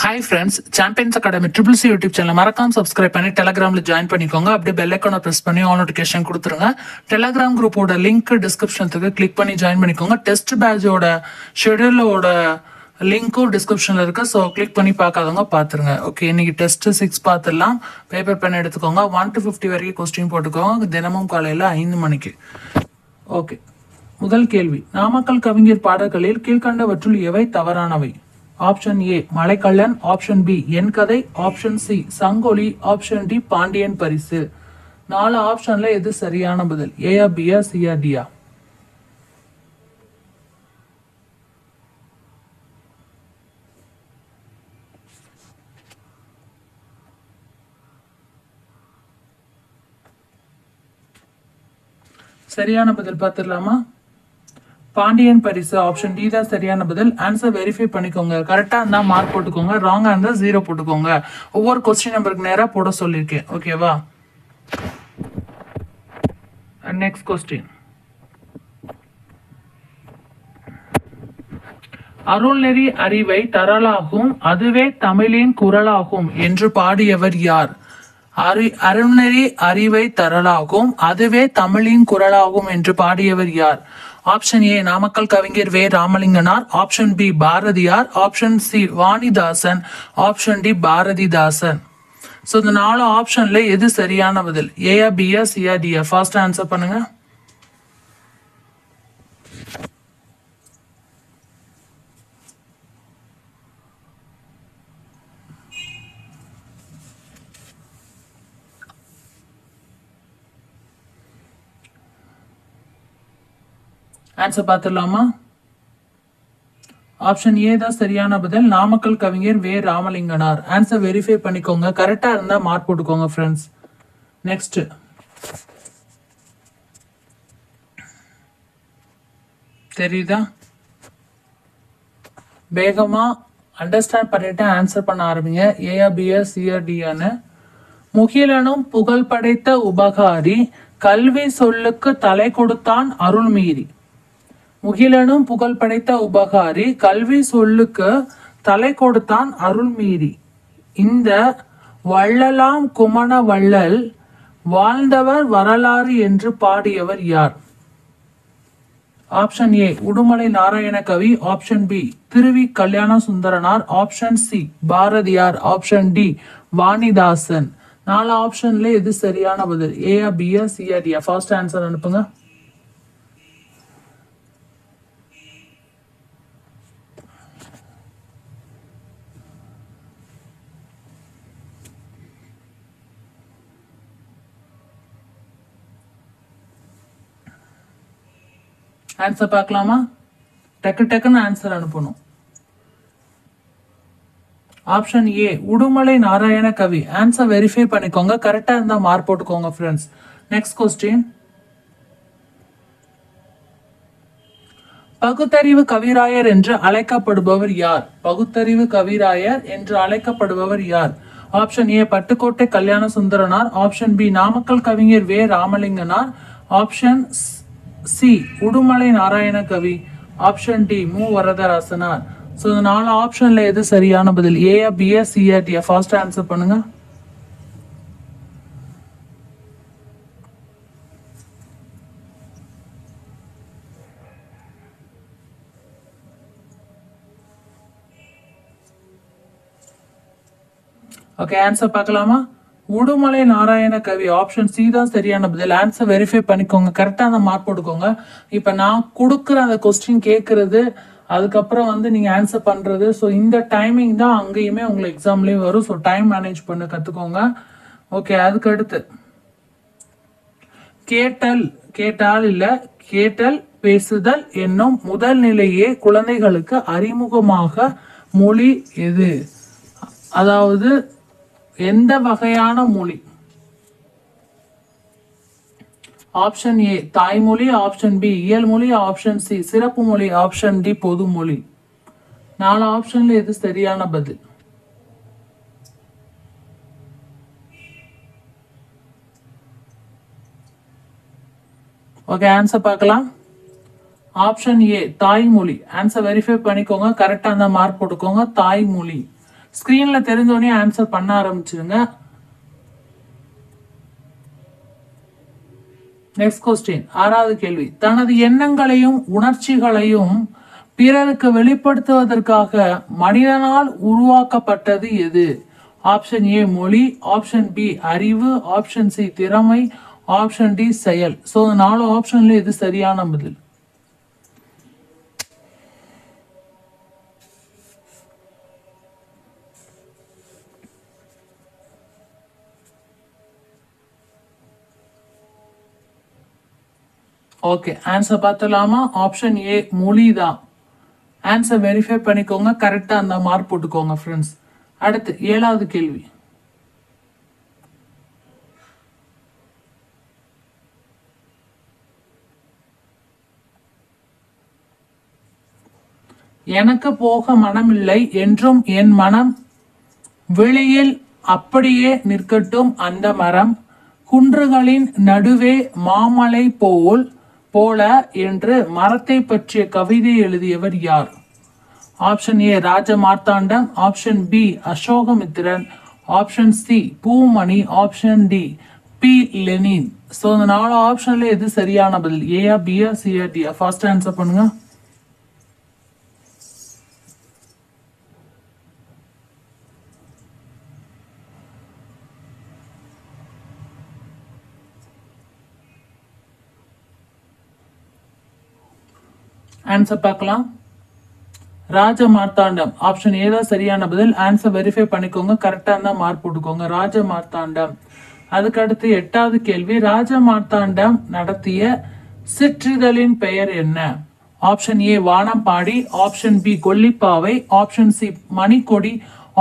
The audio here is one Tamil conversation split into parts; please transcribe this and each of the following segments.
Hi friends, Champions Academy Triple C YouTube channel மறக்காம subscribe பண்ணி Telegramல join பண்ணிக்கோங்க. அப்படியே bell icon press பண்ணி all notification கொடுத்துருங்க. Telegram group ஓட link description click பண்ணி join பண்ணிக்கோங்க. Test batch ஓட schedule ஓட லிங்க்கும் டிஸ்கிரிப்ஷன்ல இருக்கு. ஸோ கிளிக் பண்ணி பார்க்காதவங்க பார்த்துருங்க. ஓகே, இன்னைக்கு டெஸ்ட் 6 பார்த்துடலாம். பேப்பர் பென் எடுத்துக்கோங்க. 1 to 50 வரைக்கும் கொஸ்டின் போட்டுக்கோங்க. தினமும் காலையில் 5 மணிக்கு. ஓகே, முதல் கேள்வி, நாமக்கல் கவிஞர் பாடல்களில் கீழ்கண்டவற்றுள் எவை தவறானவை? Option A Malaikkallan, option B En Kathai, option C Sangoli, option D Pandiyan Parisu. 4 ஆப்ஷன்ல எது சரியான பதில்? ஏயா பியா சியா டியா? சரியான பதில் பார்த்துடலாமா? பாண்டியன் பரிசு ஆப்ஷன் டி தான் சரியான பதில். ஆன்சர் வெரிஃபை பண்ணிக்கோங்க. கரெக்டா இருந்தா மார்க் போட்டுக்கோங்க, ராங்கா இருந்தா 0 போட்டுக்கோங்க. ஒவ்வொரு கொஸ்டின் நம்பருக்கு நேரா போட சொல்லியிருக்கேன். ஓகேவா? நெக்ஸ்ட் கொஸ்டின், அருள்நெறி அறிவை தரலாகும் அதுவே தமிழின் குரலாகும் என்று பாடியவர் யார்? அருள்நெறி அறிவை தரலாகும் அதுவே தமிழின் குரலாகும் என்று பாடியவர் யார்? Option A Namakkal Kavignar V Ramalinganar, option B Bharathiyar, option C Vanidasan, option D Bharathidasan. So இந்த 4 ஆப்ஷன்ல எது சரியான பதில்? ஏயா பியா சியா டியா? ஃபாஸ்ட் ஆன்சர் பண்ணுங்க. ஆன்சர் பார்த்துடலாமா? ஆப்ஷன் ஏ தான் சரியான பதில். Namakkal Kavignar V Ramalinganar. Answer verify பண்ணிக்கோங்க. கரெக்டா இருந்தா மார்க் போட்டுக்கோங்க ஃப்ரெண்ட்ஸ். நெக்ஸ்ட், தெரியுதா? வேகமா அண்டர்ஸ்டாண்ட் பண்ணிட்டு ஆன்சர் பண்ண ஆரம்பிங்க. ஏயா பியா சியா டியான்னு. முகிலனும் புகழ் படைத்த உபகாரி கல்வி சொல்லுக்கு தலை கொடுத்தான் அருள் மீறி. முகிலனும் புகழ் படைத்த உபகாரி கல்வி சொல்லுக்கு தலை கொடுத்தான் அருள் மீறி. இந்த வள்ளலாம் குமண வள்ளல் வாழ்ந்தவர் வரலாறு என்று பாடியவர் யார்? Option A Udumalai Narayana Kavi, option B Thiruvi Kalyana Sundaranar, option C Bharathiyar, option D Vanidasan. 4 ஆப்ஷன்ல எது சரியான பதில்? ஏயா பியா சியா டியா? ஃபர்ஸ்ட் ஆன்சர் அனுப்புங்க. ஆன்சர் பார்க்கலாமா? டக்குன்னு ஆன்சர் அனுப்பணும். Option A Udumalai Narayana Kavi. Answer verify பண்ணிக்கோங்க. கரெக்டா இருந்தா மார்க் போட்டுக்கோங்க ஃப்ரெண்ட்ஸ். நெக்ஸ்ட் கொஸ்டின், பகுத்தறிவு கவிராயர் என்று அழைக்கப்படுபவர் யார்? பகுத்தறிவு கவிராயர் என்று அழைக்கப்படுபவர் யார்? ஆப்ஷன் ஏ பட்டுக்கோட்டை கல்யாண Sundaranar, option B Namakkal Kavignar V Ramalinganar, option C Udumalai Narayana Kavi, option D மு வரதராசனார். ஸோ இந்த 4 ஆப்ஷன்ல எது சரியான பதில்? ஏயா பியா சியா டியா? ஃபாஸ்ட் ஆன்சர் பண்ணுங்க. ஓகே, ஆன்சர் பார்க்கலாமா? உடுமலை நாராயண கவி ஆப்ஷன் சி தான் சரியான பதில். ஆன்சர் வெரிஃபை பண்ணிக்கோங்க. கரெக்டா அந்த மார்க் போட்டுக்கோங்க. இப்ப நான் கொடுக்குற அந்த கொஸ்டின் கேட்கறது, அதுக்கப்புறம் நீங்க ஆன்சர் பண்றது, ஸோ இந்த டைமிங் தான் அங்கேயுமே உங்களுக்கு எக்ஸாம்லயும் வரும். ஸோ டைம் மேனேஜ் பண்ண கத்துக்கோங்க. ஓகே, அதுக்கு அடுத்து, கேட்டால் இல்ல கேட்டல் பேசுதல் என்னும் முதல் நிலையே குழந்தைகளுக்கு அறிமுகமாக மொழி எது? அதாவது எந்த வகையான மொழி? ஆப்ஷன் ஏ தாய்மொழி, ஆப்ஷன் பி இயல் மொழி, ஆப்ஷன் சி சிறப்பு மொழி, ஆப்ஷன் டி பொது மொழி. 4 ஆப்ஷன்ல எது சரியான பதில்? ஓகே, ஆன்சர் பார்க்கலாம். ஆப்ஷன் ஏ தாய்மொழி. ஆன்சர் வெரிஃபை பண்ணிக்கோங்க. கரெக்டா அந்த மார்க் போட்டுக்கோங்க. தாய்மொழி. ஸ்கிரீன்ல தெரிஞ்சோடனே ஆன்சர் பண்ண ஆரம்பிச்சிருங்க. நெக்ஸ்ட் கொஸ்டின், 6வது கேள்வி. தனது எண்ணங்களையும் உணர்ச்சிகளையும் பிறருக்கு வெளிப்படுத்துவதற்காக மனிதனால் உருவாக்கப்பட்டது எது? ஆப்ஷன் ஏ மொழி, ஆப்ஷன் பி அறிவு, ஆப்ஷன் சி திறமை, ஆப்ஷன் டி செயல். ஸோ 4 ஆப்ஷன்ல இது சரியான பதில். ஓகே, ஆன்சர் பார்த்தலாமா? ஆப்ஷன் ஏ மொழி தான். ஆன்சர் வெரிஃபை பண்ணிக்கோங்க, கரெக்டா அந்த மார்க் போட்டுக்கோங்க ஃப்ரெண்ட்ஸ். அடுத்து 7வது கேள்வி. எனக்கு போக மனமில்லை என்றும் என் மனம் வெளியில் அப்படியே நிற்கட்டும் அந்த மரம், குன்றுகளின் நடுவே மாமலை போல என்று மரத்தை பற்றிய கவிதை எழுதியவர் யார்? Option A Raja Marthandam, option B Ashokamitran, option C Poomani, option D P Lenin. So இந்த 4 ஆப்ஷன்ல எது சரியான பதில்? ஏயா பியா சியா டியா? ஃபர்ஸ்ட் ஆன்சர் பண்ணுங்க. ஆன்சர் பார்க்கலாம். ராஜ மார்த்தாண்டம் ஆப்ஷன் ஏ தான் சரியான பதில். ஆன்சர் வெரிஃபை பண்ணிக்கோங்க, கரெக்டா இருந்தா மார்க் போட்டுக்கோங்க. ராஜ மார்த்தாண்டம். அதுக்கு அடுத்து 8வது கேள்வி. ராஜ மார்த்தாண்டம் நடத்திய சிற்றிதழின் பெயர் என்ன? Option A Vanambadi, option B Kollippavai, option C Manikkodi,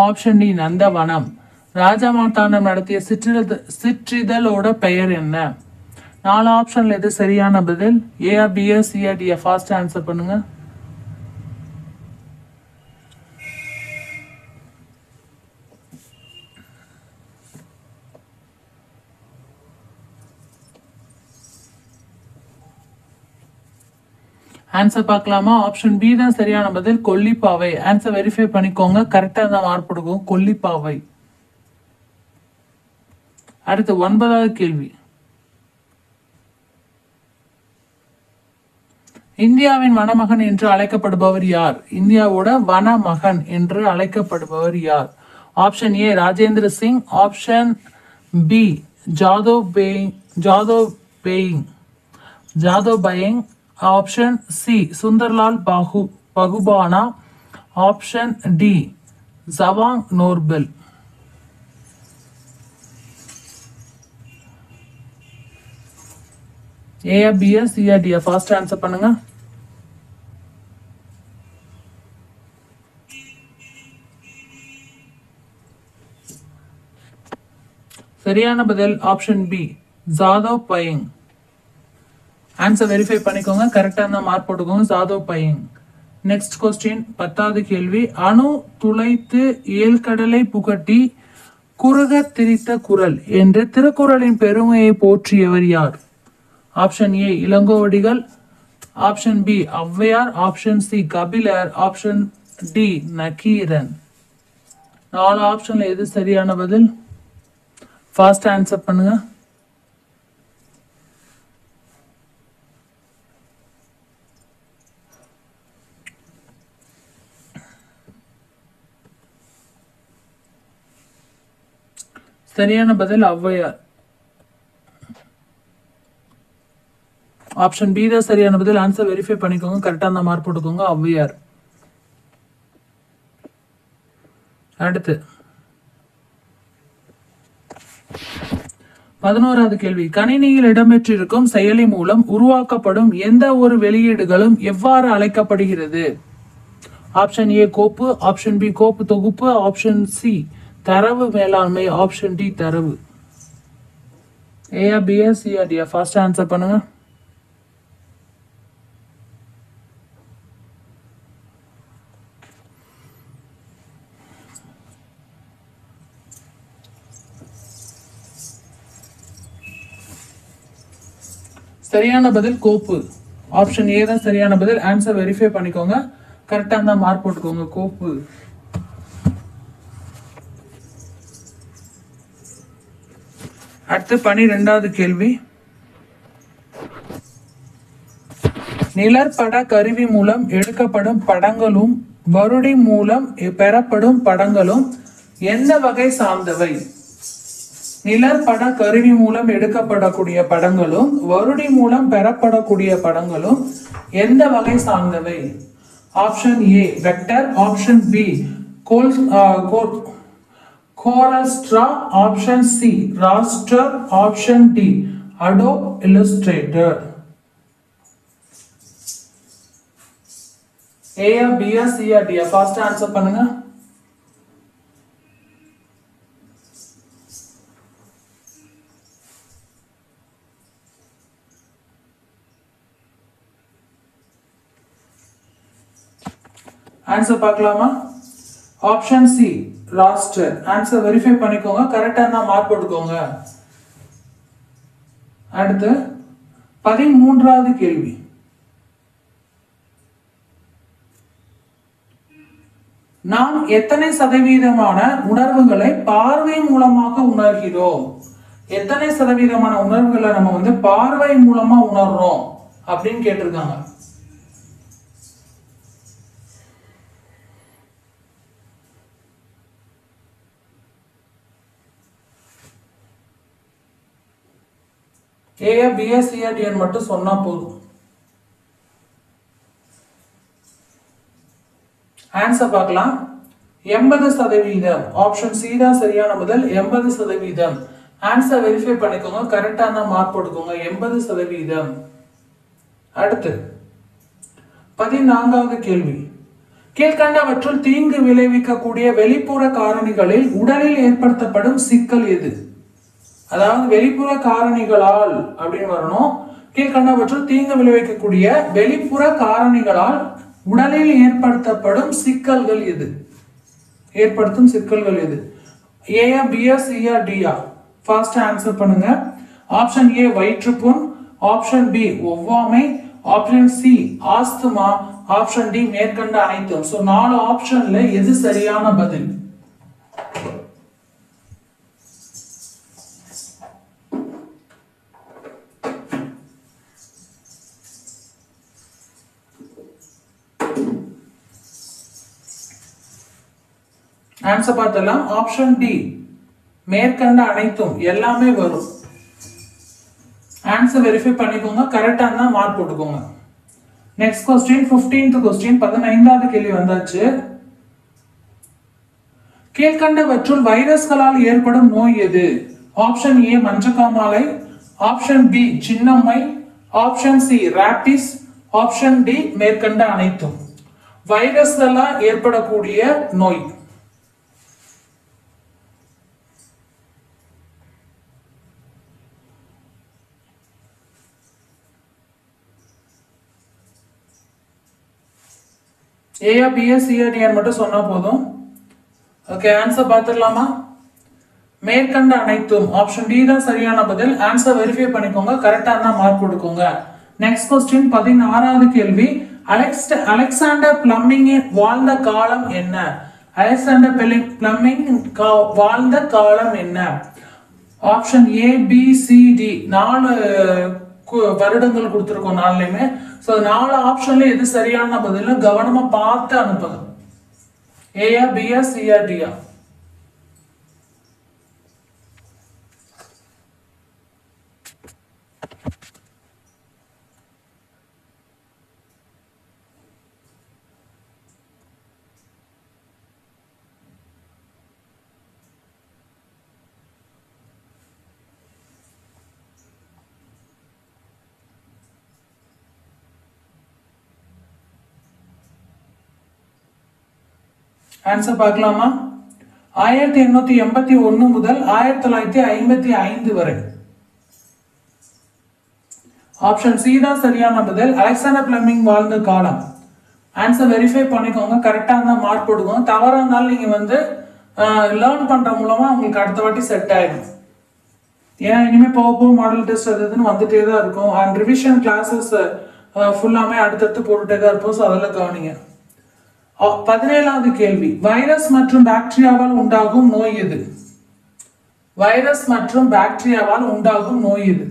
option D Nandavanam. Raja Marthandam நடத்திய சிற்றிதழோட பெயர் என்ன? 4 ஆப்ஷன்ல எது சரியான பதில்? ஏஆ பிஆ சிஆ டிஆ? ஃபாஸ்ட் ஆன்சர் பண்ணுங்க. ஆன்சர் பார்க்கலாமா? ஆப்ஷன் பி தான் சரியான பதில், கொல்லிப்பாவை. ஆன்சர் வெரிஃபை பண்ணிக்கோங்க, கரெக்டா தான் மார்க் போடுவோம். கொல்லிப்பாவை. அடுத்து 9வது கேள்வி. இந்தியாவின் வனமகன் என்று அழைக்கப்படுபவர் யார்? இந்தியாவோட வனமகன் என்று அழைக்கப்படுபவர் யார்? Option A Rajendra Singh, option B Jadav Payeng, option C Sunderlal Bahuguna, option D Chewang Norphel. ஏஆ பிஆ சிஆ டிஆ? ஃபாஸ்ட் ஆன்சர் பண்ணுங்க. சரியான பதில் option B Jadav Payeng. Answer verify பண்ணிக்கோங்க, கரெக்டா இருந்தா மார்க் போட்டுக்கோங்க. ஜாதவ் பையங். நெக்ஸ்ட் கொஸ்டின், 10வது கேள்வி. அணு துளைத்து ஏழ்கடலை புகட்டி குறுக திரித்த குரல் என்று திருக்குறளின் பெருமையை போற்றியவர் யார்? Option A Ilangovadigal, option B Avvaiyar, option C Kapilar, option D Nakkeeran. 4 ஆப்ஷன்ல எது சரியான பதில்? ஃபாஸ்ட் ஆன்சர் பண்ணுங்க. சரியான பதில் ஔவையார். ஆப்ஷன் பி தான் சரியான பதில். ஆன்சர் வெரிஃபை பண்ணிக்கோங்க, கரெக்டா அந்த மார்க் போட்டுக்கோங்க. ஔவையார். அடுத்து 11வது கேள்வி. கணினியில் இடம்பெற்றிருக்கும் செயலி மூலம் உருவாக்கப்படும் எந்த ஒரு வெளியீடுகளும் எவ்வாறு அழைக்கப்படுகிறது? ஆப்ஷன் ஏ கோப்பு, ஆப்ஷன் பி கோப்பு தொகுப்பு, ஆப்ஷன் சி தரவு மேலாண்மை, ஆப்ஷன் டி தரவு. ஏஆ பிஆ சிஆ டிஆ? ஃபர்ஸ்ட் ஆன்சர் பண்ணுங்க. சரியான பதில் கோப்பு. ஆப்ஷன் ஏ தான் சரியான பதில். ஆன்சர் வெரிஃபை பண்ணிக்கோங்க, கரெக்டா இருந்தா மார்க் போட்டுக்கோங்க. கோப்பு. அடுத்து 12வது கேள்வி, நிழற்பட கருவி மூலம் எடுக்கப்படும் படங்களும் வருடி மூலம் பெறப்படும் படங்களும் எந்த வகை சார்ந்தவை? நிழற்பட கருவி மூலம் எடுக்கப்படக்கூடிய படங்களும் வருடி மூலம் பெறப்படக்கூடிய படங்களும் எந்த வகை சார்ந்தவை? Option A vector, option B கோரஸ்ட்ரா, option C raster, option D Adobe Illustrator. ஏயா பியா சியா டியா? ஃபாஸ்ட் ஆன்சர் பண்ணுங்க. ஆன்சர் பார்க்கலாமா? Option C raster. Answer verify பண்ணிக்கோங்க, கரெக்டா இருந்தா மார்க் போட்டுக்கோங்க. அடுத்து 13வது கேள்வி, நாம் எத்தனை சதவீதமான உணர்வுகளை பார்வை மூலமாக உணர்கிறோம்? எத்தனை சதவீதமான உணர்வுகளை நம்ம பார்வை மூலமா உணர்றோம் அப்படின்னு கேட்டிருக்காங்க. ஏயா பியா சியா டின்னு மட்டும் சொன்னா போதும். ஆன்சர் பார்க்கலாம். 80%. ஆப்ஷன் சி தான் சரியான பதில். 80%. ஆன்சர் வெரிஃபை பண்ணிக்கோங்க, கரெக்டான மார்க் போட்டுக்கோங்க. 80%. அடுத்து 14வது கேள்வி, கீழ்கண்டவற்றுள் தீங்கு விளைவிக்கக்கூடிய வெளிப்புற காரணிகளில் உடலில் ஏற்படுத்தப்படும் சிக்கல் எது? அதாவது வெளிப்புற காரணிகளால் அப்படின்னு வரணும். கீழ்கண்டவற்றுள் தீங்கு விளைவிக்கக்கூடிய வெளிப்புற காரணிகளால் உடலில் ஏற்படுத்தப்படும் சிக்கல்கள் எது? ஏற்படுத்தும் சிக்கல்கள் எது? ஏயா பியா சியா டியா? ஃபாஸ்ட் ஆன்சர் பண்ணுங்க. ஆப்ஷன் ஏ வயிற்றுப்புண், ஆப்ஷன் பி ஒவ்வாமை, option C asthma, option D மேற்கண்ட அனைத்தும். சோ 4 ஆப்ஷன்ல எது சரியான பதில்? ஆன்சர் பார்த்தலாம். ஆப்ஷன் டி மேற்கண்ட அனைத்தும் எல்லாமே வரும். ஆன்சர் வெரிஃபை பண்ணிக்கோங்க, கரெக்டா இருந்தா மார்க் போட்டுக்கோங்க. நெக்ஸ்ட் क्वेश्चन 15th क्वेश्चन 15வது கேள்வி வந்தாச்சு. கீழ்கண்டவற்றுள் வைரஸ்களால் ஏற்படும் நோய் எது? ஆப்ஷன் ஏ மஞ்சக்காமாலை, ஆப்ஷன் பி சின்னம்மை, option C rabies, option D மேற்கண்ட அனைத்தும். வைரஸ்களால் ஏற்படக்கூடிய நோய். ஏயா பியா சியா டின்னு மட்டும் சொன்னா போதும். ஓகே, ஆன்சர் பார்த்துடலாமா? மேற்கண்ட அனைத்தும். ஆப்ஷன் டி தான் சரியான பதில். ஆன்சர் வெரிஃபை பண்ணிக்கோங்க, கரெக்டா இருந்தா மார்க் கொடுக்கோங்க. நெக்ஸ்ட் क्वेश्चन 16வது கேள்வி, அலெக்சாண்டர் பிளமிங் வாழ்ந்த காலம் என்ன? அலெக்சாண்டர் பிளமிங் வாழ்ந்த காலம் என்ன? Option A B C D 4 வருடங்கள் கொடுத்திருக்கோம் 4லையுமே. சோ 4 ஆப்ஷன்ல எது சரியான பதில்? கவனமா பார்த்து அனுப்புங்க. ஏயா பியா சியா டியா? ஆன்சர் பார்க்கலாமா? 1881 முதல் 1955 வரை. ஆப்ஷன் சி தான் சரியான பதில். அலெக்சாண்டர் பிளமிங் வாழ்ந்த காலம். ஆன்சர் வெரிஃபை பண்ணிக்கோங்க, கரெக்டா இருந்தா மார்க் போடுங்க. தவறா இருந்தாலும் நீங்க லேர்ன் பண்ற மூலமா உங்களுக்கு அடுத்த வாட்டி செட் ஆயிடும். ஏன்னா இனிமே போக போக மாடல் டெஸ்ட் அதுன்னு வந்துட்டே தான் இருக்கும். அண்ட் ரிவிஷன் கிளாஸஸ் ஃபுல்லாமே அடுத்தடுத்து போட்டுட்டே தான் இருப்போம். ஸோ அதெல்லாம் கவனிங்க. 17வது கேள்வி, வைரஸ் மற்றும் பாக்டீரியாவால் உண்டாகும் நோய் எது? வைரஸ் மற்றும் பாக்டீரியாவால் உண்டாகும் நோய் இது.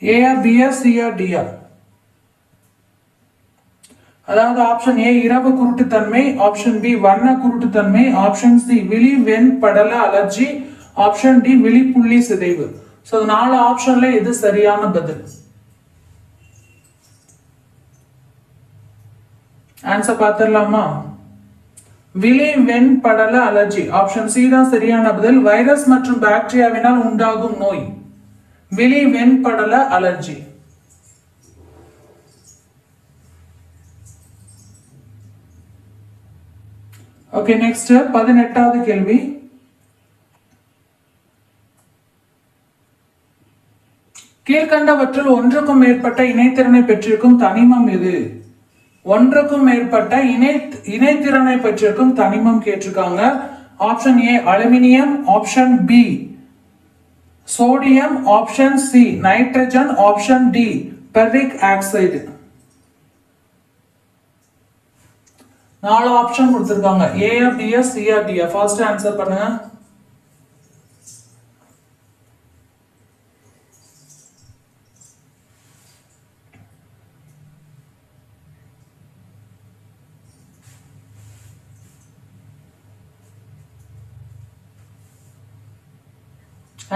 A, B, C, D. அதாவது ஆப்ஷன் ஏ இரவு குருட்டுத்தன்மை, ஆப்ஷன் பி வண்ண குருட்டுத்தன்மை, ஆப்ஷன் சி விழி வெண் படல அலர்ஜி, ஆப்ஷன் டி விழி புள்ளி சிதைவு. சோ 4 ஆப்ஷன்ல எது சரியான பதில்? ஆன்சர் பார்த்துடலாமா? விழி வெண் படல அலர்ஜி ஆப்ஷன் சி தான் சரியான பதில். வைரஸ் மற்றும் பாக்டீரியாவினால் உண்டாகும் நோய் விழி வெண் படல அலர்ஜி. ஓகே, நெக்ஸ்ட் 18வது கேள்வி. கீழ்கண்டவற்றில் ஒன்றுக்கும் மேற்பட்ட இணைத்திறனை பெற்றிருக்கும் தனிமம் எது? ஒன்றுக்கும் மேற்பட்ட இணைத்திறனை பெற்றிருக்கும் தனிமம் கேட்டிருக்காங்க. Option A aluminium, option B sodium, option C nitrogen, option D ferric oxide. 4 option கொடுத்திருக்காங்க. A, B, C, D. First answer பண்ணுங்க.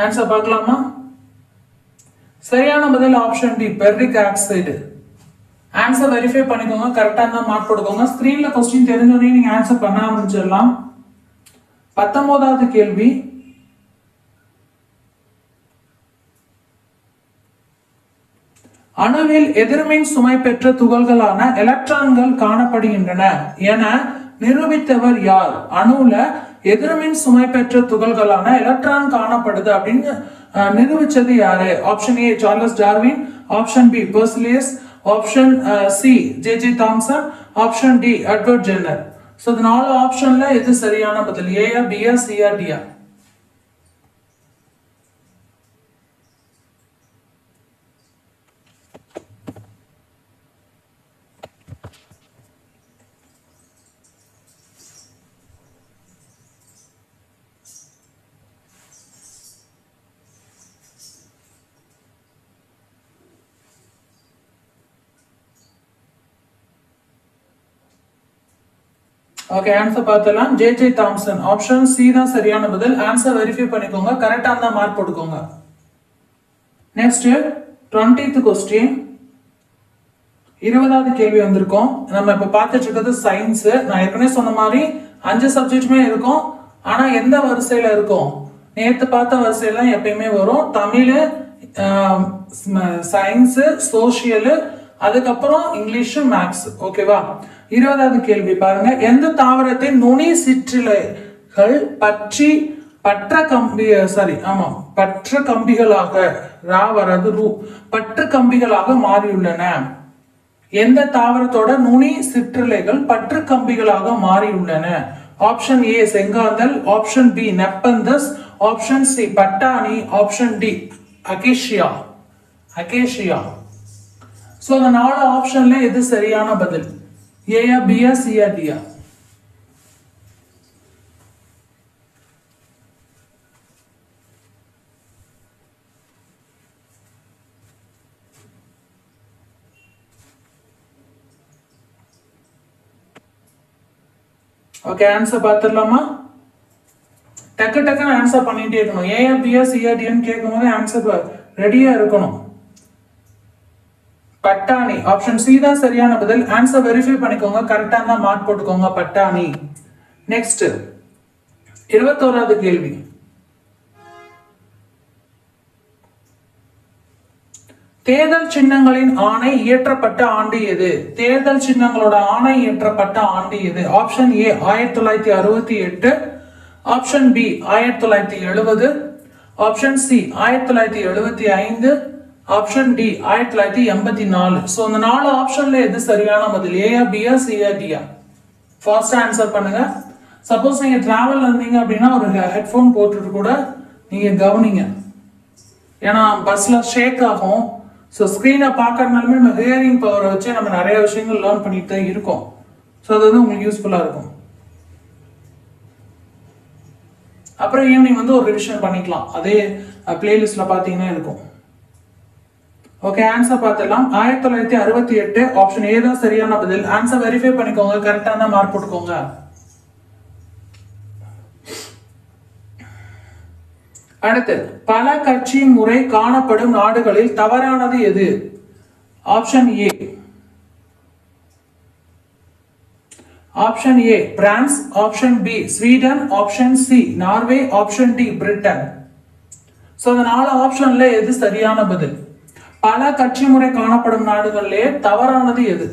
ஆன்சர் பார்க்கலாமா? சரியான பதில் option D ferric oxide. Answer verify பண்ணிக்கோங்க, கரெக்டா இருந்தா மார்க் போடுங்க. ஸ்கிரீன்ல क्वेश्चन தெரிஞ்சோனே நீங்க ஆன்சர் பண்ண ஆரம்பிச்சிடலாம். 19வது கேள்வி. அணுவில் எதிர்மின் சுமை பெற்ற துகள்களான எலக்ட்ரான்கள் காணப்படுகின்றன என நிரூபித்தவர் யார்? அணுல எதிர்மின் சுமை பெற்ற துகள்களான எலக்ட்ரான் காணப்படுது அப்படின்னு நிரூபிச்சது யாரு? Option A Charles Darwin, option B Berzelius, option C J Thomson, option D Edward Jenner. So இந்த 4 ஆப்ஷன்ல எது சரியான பதில்? A, B, C, D? Okay, answer பார்த்தலாம். J Thomson. ஆப்ஷன் சி தான் சரியான பதில். ஆன்சர் வெரிஃபை பண்ணிக்கோங்க, கரெக்டா இருந்தா மார்க் போட்டுக்கோங்க. Next 20th question. 20வது கேள்வி வந்திருக்கோம். நம்ம இப்ப பார்த்துட்டு இருக்கிறது சயின்ஸ். நான் ஏற்கனவே சொன்ன மாதிரி 5 சப்ஜெக்ட்டுமே இருக்கும். ஆனா எந்த வரிசையில இருக்கும்? நேத்து பார்த்த வரிசையில எப்பயுமே வரும். தமிழ், சயின்ஸ், சோசியல், அதுக்கப்புறம் இங்கிலீஷ், மேத்ஸ். ஓகேவா? 20வது கேள்வி பாருங்க. எந்த தாவரத்தின் நுனி சிற்றிலைகள் பற்ற கம்பிகளாக பற்று கம்பிகளாக மாறியுள்ளன? எந்த தாவரத்தோட நுனி சிற்றிலைகள் பற்று கம்பிகளாக மாறியுள்ளன? ஆப்ஷன் ஏ செங்காந்தல், option B Nepenthes, option C பட்டாணி, ஆப்ஷன் டி அகேஷியா. சோ இந்த 4 ஆப்ஷன்ல எது சரியான பதில்? A, B, C, D? Okay, answer பார்த்துடலாமா? டக்குன்னு ஆன்சர் பண்ணிட்டே இருக்கணும். ஏ, பி, சி, டின்னு கேட்கும்போது ஆன்சர் ரெடியா இருக்கணும். பட்டாணி ஆப்ஷன் சி தான் சரியான பதில். ஆன்சர் வெரிஃபை பண்ணிக்கோங்க, கரெக்டா இருந்தா மார்க் போட்டுக்கோங்க. பட்டாணி. நெக்ஸ்ட் 21வது கேள்வி. தேர்தல் சின்னங்களின் ஆணை இயற்றப்பட்ட ஆண்டு எது? தேர்தல் சின்னங்களோட ஆணை இயற்றப்பட்ட ஆண்டு எது? Option A 1968, option B 1970, option C 1975, option D 1984. So இந்த 4 ஆப்ஷன்ல எது சரியான பதில்? A, B, C, D? First answer பண்ணுங்க. சப்போஸ் நீங்க டிராவல் இருந்தீங்க அப்படின்னா ஒரு ஹெட்போன் போட்டுட்டு கூட நீங்க கவனிங்க. ஏன்னா பஸ்ல ஷேக் ஆகும். ஸோ ஸ்க்ரீனை பார்க்கறதுனாலுமே நம்ம ஹியரிங் பவரை வச்சு நம்ம நிறைய விஷயங்கள் லேர்ன் பண்ணிட்டு தான் இருக்கோம். ஸோ அது வந்து உங்களுக்கு யூஸ்ஃபுல்லாக இருக்கும். அப்புறம் ஈவினிங் வந்து ஒரு ரிவிஷன் பண்ணிக்கலாம். அதே பிளேலிஸ்ட்ல பார்த்தீங்கன்னா இருக்கும். ஓகே, ஆன்சர் பார்த்துடலாம். 1968 ஆப்ஷன் ஏ தான் சரியான பதில். ஆன்சர் வெரிஃபை பண்ணிக்கோங்க, கரெக்டாக தான் மார்க் போட்டுக்கோங்க. அடுத்து, பல கட்சி முறை காணப்படும் நாடுகளில் தவறானது எது? Option A. Option A France, option B Sweden, option C Norway, option D Britain. So இந்த 4 ஆப்ஷன்ல எது சரியான பதில்? பல கட்சி முறை காணப்படும் நாடுகளிலே தவறானது எது?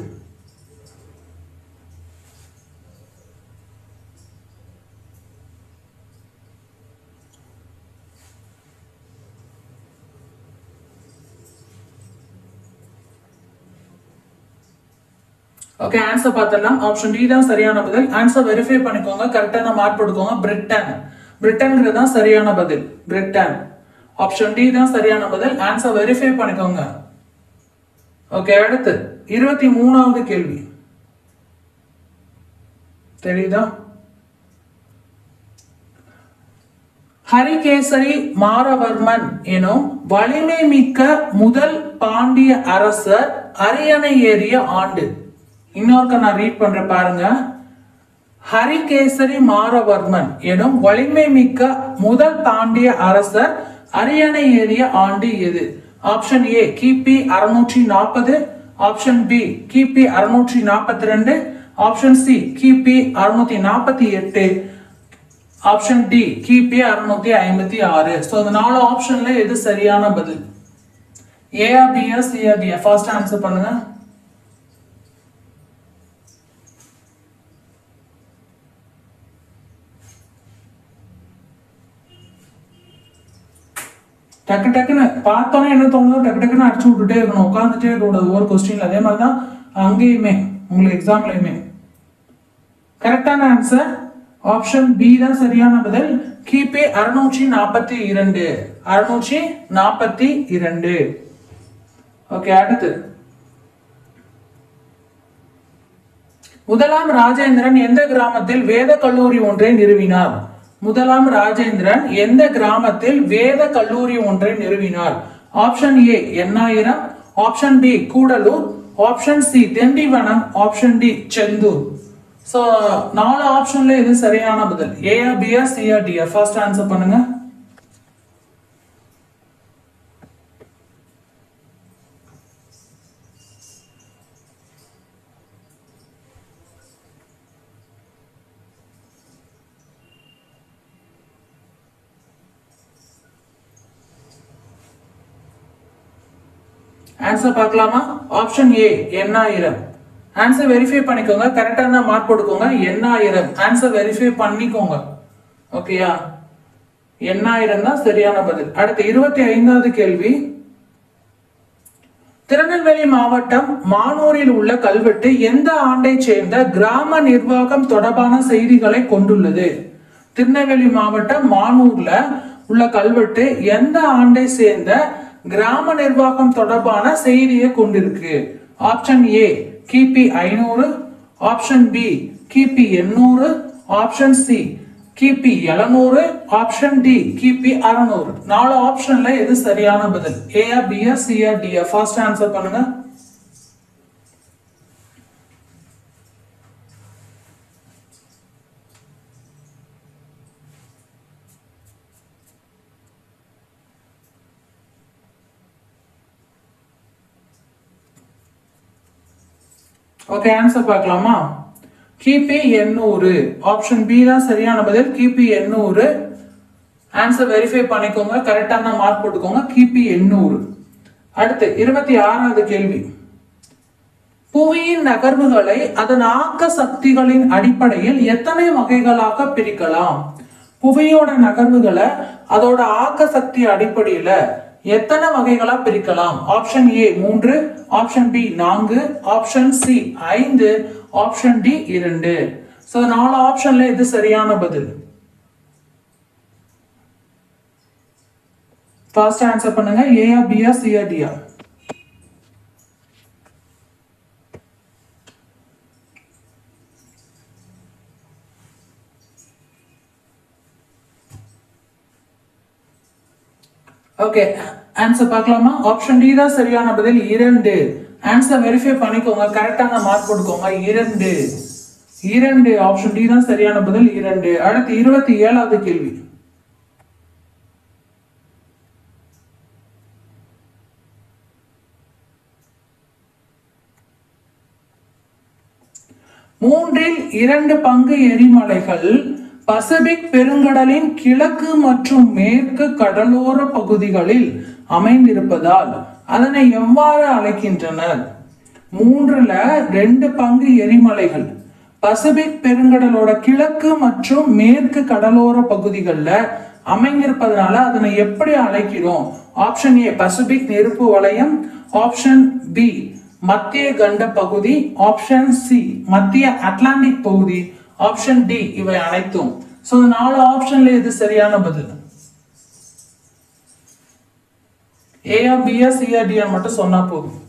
ஓகே, ஆன்சர் பார்த்தலாம். ஆப்ஷன் டி தான் சரியான பதில். ஆன்சர் வெரிஃபை பண்ணிக்கோங்க, கரெக்டான மார்க் போட்டுக்கோங்க. பிரிட்டன். பிரிட்டன்ங்கிறது தான் சரியான பதில். பிரிட்டன். ஆப்ஷன் டி தான் சரியான பதில். ஆன்சர் வெரிஃபை பண்ணிக்கோங்க. ஓகே, அடுத்து 23வது கேள்வி. தெரியுதா? ஹரிகேசரி மாரவர்மன் எனும் வலிமை மிக்க முதல் பாண்டிய அரசர் அரியணை ஏறிய ஆண்டு. இன்னொருக்க நான் ரீட் பண்ற பாருங்க. ஹரிகேசரி மாரவர்மன் எனும் வலிமை மிக்க முதல் பாண்டிய அரசர் அரியணை ஏறிய ஆண்டு எது? ஆப்ஷன் ஏ கிபி 640, ஆப்ஷன் பி கிபி 642, ஆப்ஷன் சி கிபி 648, ஆப்ஷன் டி கிபி 656. சோ இந்த 4 ஆப்ஷன்ல எது சரியான பதில்? A or B or C or D? First answer பண்ணுங்க. டக்கு டக்குன்னு பார்த்தோன்னே என்ன தோணுதோ டக்கு டக்குன்னு அடிச்சு விட்டுட்டே இருக்கணும், உட்காந்துட்டே இருக்கக்கூடாது ஒவ்வொரு கொஸ்டின்ல. அதே மாதிரி தான் அங்கேயுமே உங்களுக்கு எக்ஸாம்லயுமே. கரெக்டான ஆன்சர் ஆப்ஷன் பி தான் சரியான பதில். கிபி 642. 642. ஓகே, அடுத்து முதலாம் ராஜேந்திரன் எந்த கிராமத்தில் வேத கல்லூரி ஒன்றை நிறுவினார்? முதலாம் ராஜேந்திரன் எந்த கிராமத்தில் வேத கல்லூரி ஒன்றை நிறுவினார்? Option A Ennayiram, option B Gudalur, option C Tindivanam, option D Senthur. So 4 ஆப்ஷன்ல எது சரியான பதில்? A or B or C or D? First answer பண்ணுங்க. ஆன்சர் பார்க்கலாமா? Option A Ennayiram. Answer verify பண்ணிக்கோங்க, கரெக்டா இருந்தா மார்க் போட்டுக்கோங்க. எண்ணாயிரம் ஆன்சர் வெரிஃபை பண்ணிக்கோங்க. ஓகேயா? எண்ணாயிரம் தான் சரியான பதில். அடுத்து 25வது கேள்வி. திருநெல்வேலி மாவட்டம் மானூரில் உள்ள கல்வெட்டு எந்த ஆண்டை சேர்ந்த கிராம நிர்வாகம் தொடர்பான செய்திகளை கொண்டுள்ளது? திருநெல்வேலி மாவட்டம் மானூர்ல உள்ள கல்வெட்டு எந்த ஆண்டை சேர்ந்த கிராம நிர்வாகம் தொடர்பான செய்தியை கொண்டிருக்கு? ஆப்ஷன் ஏ கிபி 500, ஆப்ஷன் பி கிபி 800, ஆப்ஷன் சி கிபி 700, ஆப்ஷன் டி கிபி 600. 4 ஆப்ஷன்ல எது சரியான பதில்? A or B or C or D? First answer பண்ணுங்க. ஓகே, ஆன்சர் பார்க்கலாமா? கிபி 800. ஆப்ஷன் பி தான் சரியான பதில். கிபி 800. ஆன்சர் வெரிஃபை பண்ணிக்கோங்க, கரெக்டான மார்க் போட்டுக்கோங்க. கிபி 800. அடுத்து 26வது கேள்வி. புவியின் நகர்வுகளை அதன் ஆக்க சக்திகளின் அடிப்படையில் எத்தனை வகைகளாக பிரிக்கலாம்? புவியோட நகர்வுகளை அதோட ஆக்க சக்தி அடிப்படையில எத்தனை வகைகளா பிரிக்கலாம்? Option A 3, option B 4, option C 5, option D 2. So 4 ஆப்ஷன்ல எது சரியான பதில்? ஃபாஸ்ட் ஆன்சர் பண்ணுங்க. ஏயா பியா சியா டியா? ஓகே, ஆன்சர் பார்க்கலாமா? ஆப்ஷன் டி தான் சரியான பதில், 2. ஆன்சர் வெரிஃபை பண்ணிக்கோங்க, கரெக்டான மார்க் கொடுக்கோங்க. 2 ஆப்ஷன் டி தான் சரியான பதில், 2. அடுத்து 27வது கேள்வி. மூன்றில் 2 பங்கு எரிமலைகள் பசிபிக் பெருங்கடலின் கிழக்கு மற்றும் மேற்கு கடலோர பகுதிகளில் அமைந்திருப்பதால் அதனை எவ்வாறு அழைக்கின்றனர்? 3/2 பங்கு எரிமலைகள் பசிபிக் பெருங்கடலோட கிழக்கு மற்றும் மேற்கு கடலோர பகுதிகளில் அமைந்திருப்பதனால அதனை எப்படி அழைக்கிறோம்? ஆப்ஷன் ஏ பசிபிக் நெருப்பு வலயம், ஆப்ஷன் பி மத்திய கண்ட பகுதி, ஆப்ஷன் சி மத்திய அட்லாண்டிக் பகுதி, ஆப்ஷன் டி இவை அனைத்தும். சோ 4 ஆப்ஷன்ல எது சரியான பதில்? ஏயா பியா சியா டியா மட்டும் சொன்னா போதும்.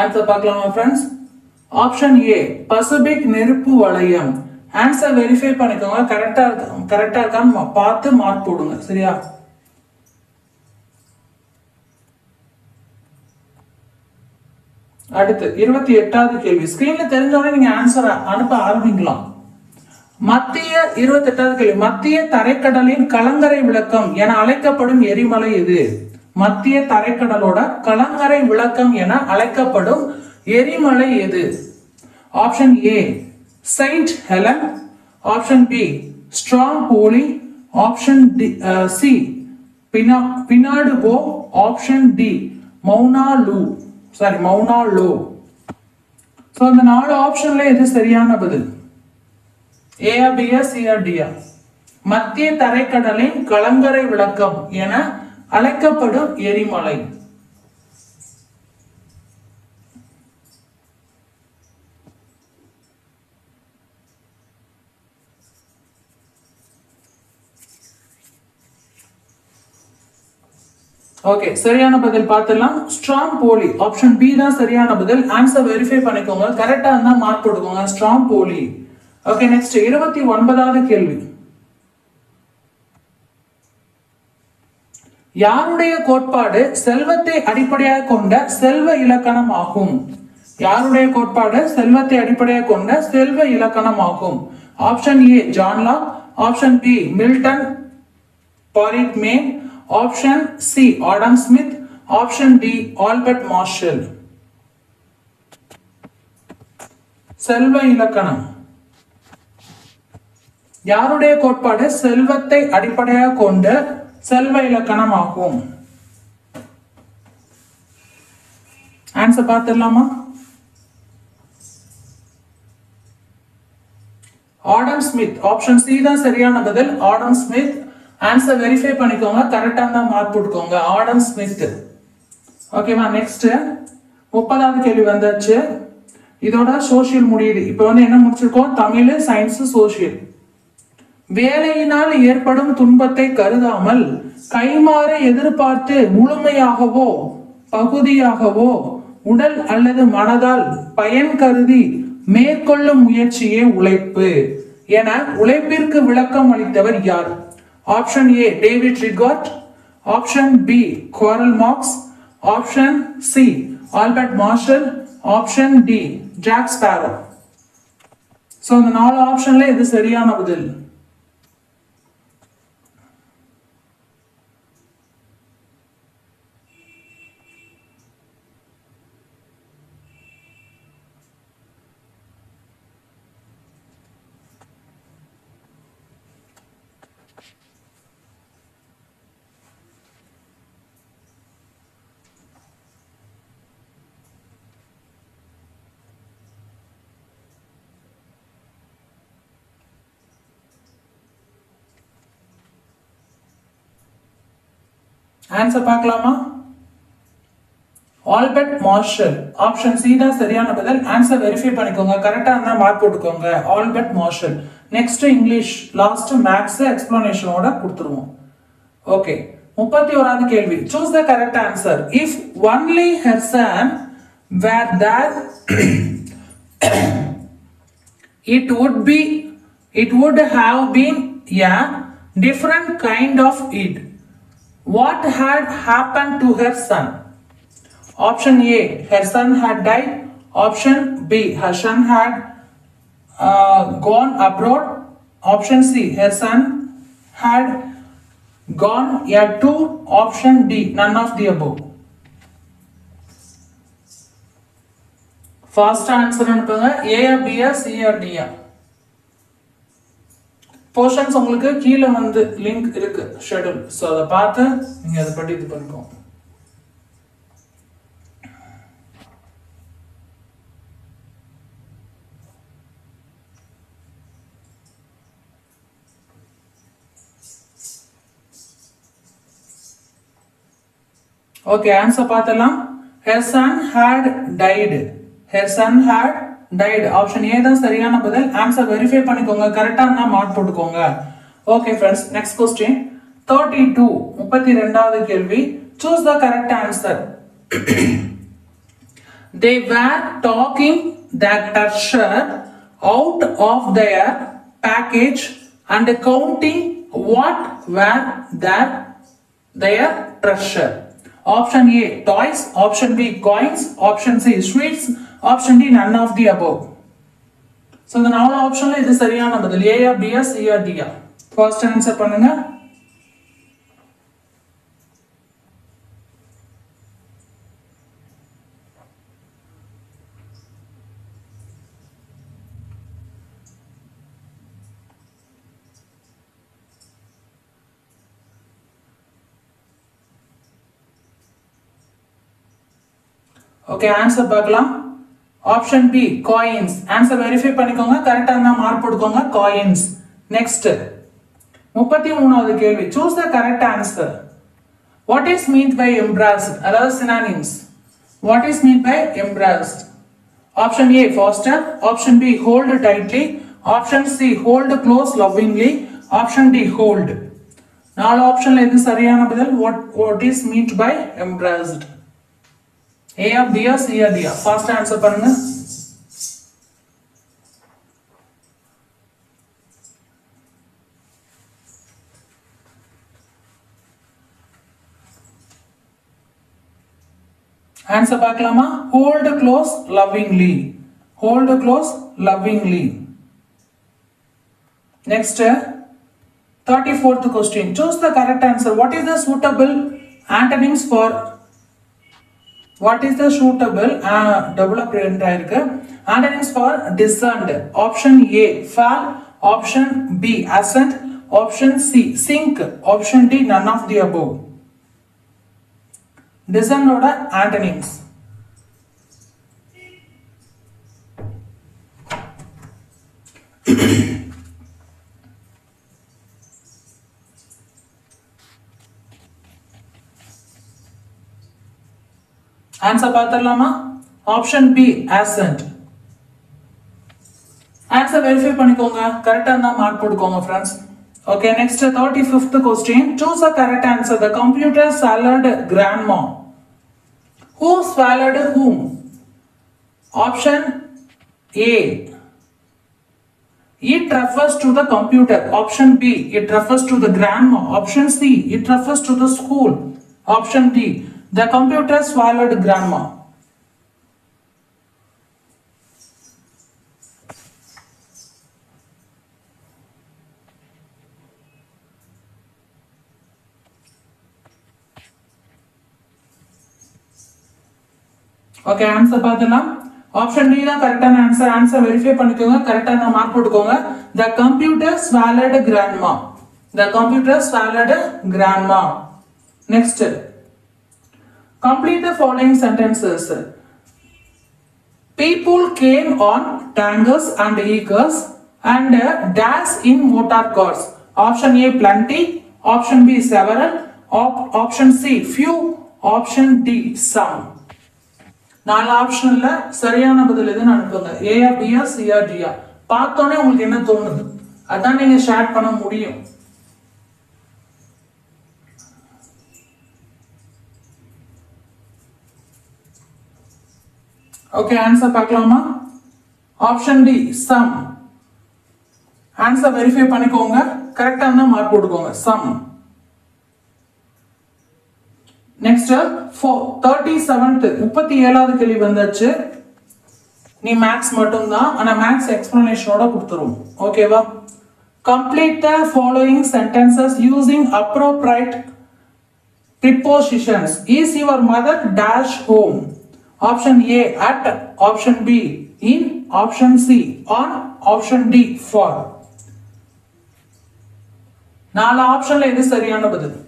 ஆன்சர் பார்க்கலாமா ஃப்ரெண்ட்ஸ்? ஆப்ஷன் ஏ பசிபிக் நெருப்பு வலயம். ஆன்சர் வெரிஃபை பண்ணிக்கோங்க, கரெக்டா இருக்கான்னு பார்த்து மார்க் போடுங்க, சரியா? அடுத்து 28வது கேள்வி. ஸ்கிரீன்ல தெரிஞ்சவொடனே நீங்க ஆன்சர் அனுப்ப ஆரம்பிக்கலாம். மத்திய 28வது கேள்வி. மத்திய தரைக்கடலின் கலங்கரை விளக்கம் என அழைக்கப்படும் எரிமலை எது? மத்திய தரைக்கடலோட கலங்கரை விளக்கம் என அழைக்கப்படும் எரிமலை எது? Option A Saint Helen, option B Stromboli, option C Pinatubo, option D Mauna Loa. So இந்த 4 ஆப்ஷன்ல எது சரியான பதில்? ஏயா பியா சியா டியா? மத்திய தரைக்கடலின் கலங்கரை விளக்கம் என அழைக்கப்படும் எரிமலை. ஓகே, சரியான பதில் பார்த்துடலாம். ஸ்ட்ராம்போலி, ஆப்ஷன் பி தான் சரியான பதில். ஆன்சர் வெரிஃபை பண்ணிக்கோங்க, கரெக்டா இருந்தா மார்க் போட்டுக்கோங்க. ஸ்ட்ராம்போலி. ஓகே, நெக்ஸ்ட் 29வது கேள்வி. யாருடைய கோட்பாடு செல்வத்தை அடிப்படையாக கொண்ட செல்வ இலக்கணம் ஆகும்? யாருடைய கோட்பாடு செல்வத்தை அடிப்படையாக கொண்ட செல்வ இலக்கணம் ஆகும்? Option A John Locke, option B Milton Friedman, option C Adam Smith, option D Albert Marshall. செல்வ இலக்கணம். யாருடைய கோட்பாடு செல்வத்தை அடிப்படையாக கொண்ட செல்வ இலக்கணம் ஆகும்? ஆன்சர் பார்த்துடலாமா? ஆடம் ஸ்மித், ஆப்ஷன் சி தான் சரியான பதில், ஆடம் ஸ்மித். ஆன்சர் வெரிஃபை பண்ணிக்கோங்க, கரெக்டா தான் மார்க் போட்டுக்கோங்க. Adam Smith. ஓகேவா? நெக்ஸ்ட் 30வது கேள்வி வந்தாச்சு. இதோட சோசியல் முடியுது. இப்போ என்ன முடிச்சிருக்கோம்? Tamil, science, social. வேலையினால் ஏற்படும் துன்பத்தை கருதாமல் கைமாறு எதிர்பார்த்து முழுமையாகவோ பகுதியாகவோ உடல் அல்லது மனதால் பயன் கருதி மேற்கொள்ளும் முயற்சியே உழைப்பு என உழைப்பிற்கு விளக்கம் அளித்தவர் யார்? Option A David Ricardo, option B Karl Marx, option C Albert Marshall, option D Jack Sparrow. So இந்த 4 ஆப்ஷன்ல இது சரியான பதில்? ஆன்சர் பார்க்கலாமா? Albert Marshall. ஆப்ஷன் சி தான் சரியான பதில். ஆன்சர் வெரிஃபை பண்ணிக்கோங்க. கரெக்டா இருந்தா மார்க் போட்டுக்கோங்க. Albert Marshall. Next English, last max எக்ஸ்பிளனேஷனோட கொடுத்துருவோம். ஓகே, 31வது கேள்வி. Choose the correct answer. If only her son were there it would have been a different kind of it. What had happened to her son? Option A, her son had died. Option B, her son had gone abroad. Option C, her son had gone a tour. Option D, none of the above. First answer அனுப்புங்க. A B C D. Portions உங்களுக்கு கீழே வந்து லிங்க் இருக்கு, ஷெட்யூல். ஸோ அதை பார்த்து நீங்க அதை பற்றி இது பண்ணிக்கோங்க. ஓகே, ஆன்சர் பார்த்தலாம். her son had died. her son had died. Option A தான் சரியான பதில். ஆன்சர் வெரிஃபை பண்ணிக்கோங்க. கரெக்டா இருந்தா மார்க் போட்டுக்கோங்க. ஓகே ஃப்ரெண்ட்ஸ், நெக்ஸ்ட் क्वेश्चन 32, 32வது கேள்வி. Choose the correct answer. they were talking the treasure out of their package and counting what were their treasure. Option A, toys. Option B, coins. Option C, sweets. Option D, none of the above. So the நாலு ஆப்ஷன்ல இது சரியான பதில். A B C D. First answer பண்ணுங்க. ஓகே, ஆன்சர் பார்க்கலாம். Option B, coins. Answer verify பண்ணிக்கோங்க. கரெக்டா இருந்தா மார்க் போட்டுக்கோங்க. காயின்ஸ். நெக்ஸ்ட் 33வது கேள்வி. Choose the correct answer. What is meant by embarrassed? அதாவது synonyms. What is meant by embarrassed? Option A, foster. Option B, hold tightly. Option C, hold close lovingly. Option D, hold. நாலு ஆப்ஷன்ல எது சரியான பதில்? what is meant by embarrassed? A B C D. First answer பண்ணுங்க. ஆன்சர் பார்க்கலாமா? hold close lovingly. hold close lovingly. Next 34th question. Choose the correct answer. What is the suitable antonyms for double print ஆயிருக்கு. Antonyms for discerned. Option A, fall. Option B, ascent. Option C, sink. Option D, none of the above. Discerned ஓட antonyms. ஆன்சர் பார்த்தலாமா? Option B, ascent. Answer verify பண்ணிக்கோங்க. கரெக்டா இருந்தா மார்க் போட்டுக்கோங்க friends. Okay, next 35th question. Choose the correct answer. The computer swallowed grandma. Who swallowed whom? Option A, it refers to the computer. Option B, it refers to the grandma. Option C, it refers to the school. Option D, the computer swallowed grandma. Okay, answer பார்த்தலாம். Option D தான் கரெக்டான ஆன்சர். ஆன்சர் வெரிஃபை பண்ணிக்கோங்க. கரெக்டான மார்க் போட்டுக்கோங்க. The computer swallowed grandma. The computer swallowed grandma. Next, complete the following sentences. People came on tankers and eagles and dash in motor cars. Option A, plenty. Option B, several. Option C few, option D some. 4 ஆப்ஷன்ல சரியான பதில் எதுன்னு அனுப்புங்க. ஏயா பியா சியா டியா. பார்த்தோன்னே உங்களுக்கு என்ன தோணுது அதான் நீங்க ஷேர் பண்ண முடியும். ஓகே, ஆன்சர் பார்க்கலாமா? Option D some. Answer verify பண்ணிக்கோங்க. கரெக்டா இருந்தா மார்க் போட்டுக்கோங்க. சம். நெக்ஸ்ட் 37th 37வது கேள்வி வந்தாச்சு. நீ மேக்ஸ் மட்டும் தான், ஆனா மேக்ஸ் எக்ஸ்பிளனேஷனோட கொடுத்துரும். ஓகேவா? Complete the following sentences using appropriate prepositions. Is your mother dash home? Option A at, option B in, option C on, option D for. 4 ஆப்ஷன்ல எது சரியான பதில்?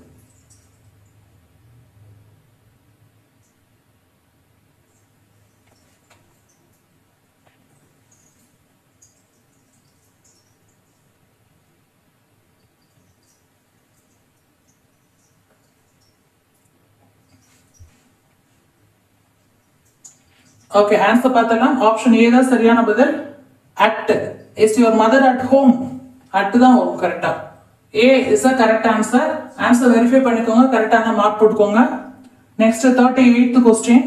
ஓகே, ஆன்சர் பார்த்தலாம். ஆப்ஷன் ஏ தான் சரியான பதில். At. Is your mother at home? At தான் வரும் கரெக்டா. A is a correct answer. Answer verify பண்ணிக்கோங்க. கரெக்டான மார்க் போட்டுக்கோங்க. Next 38th question.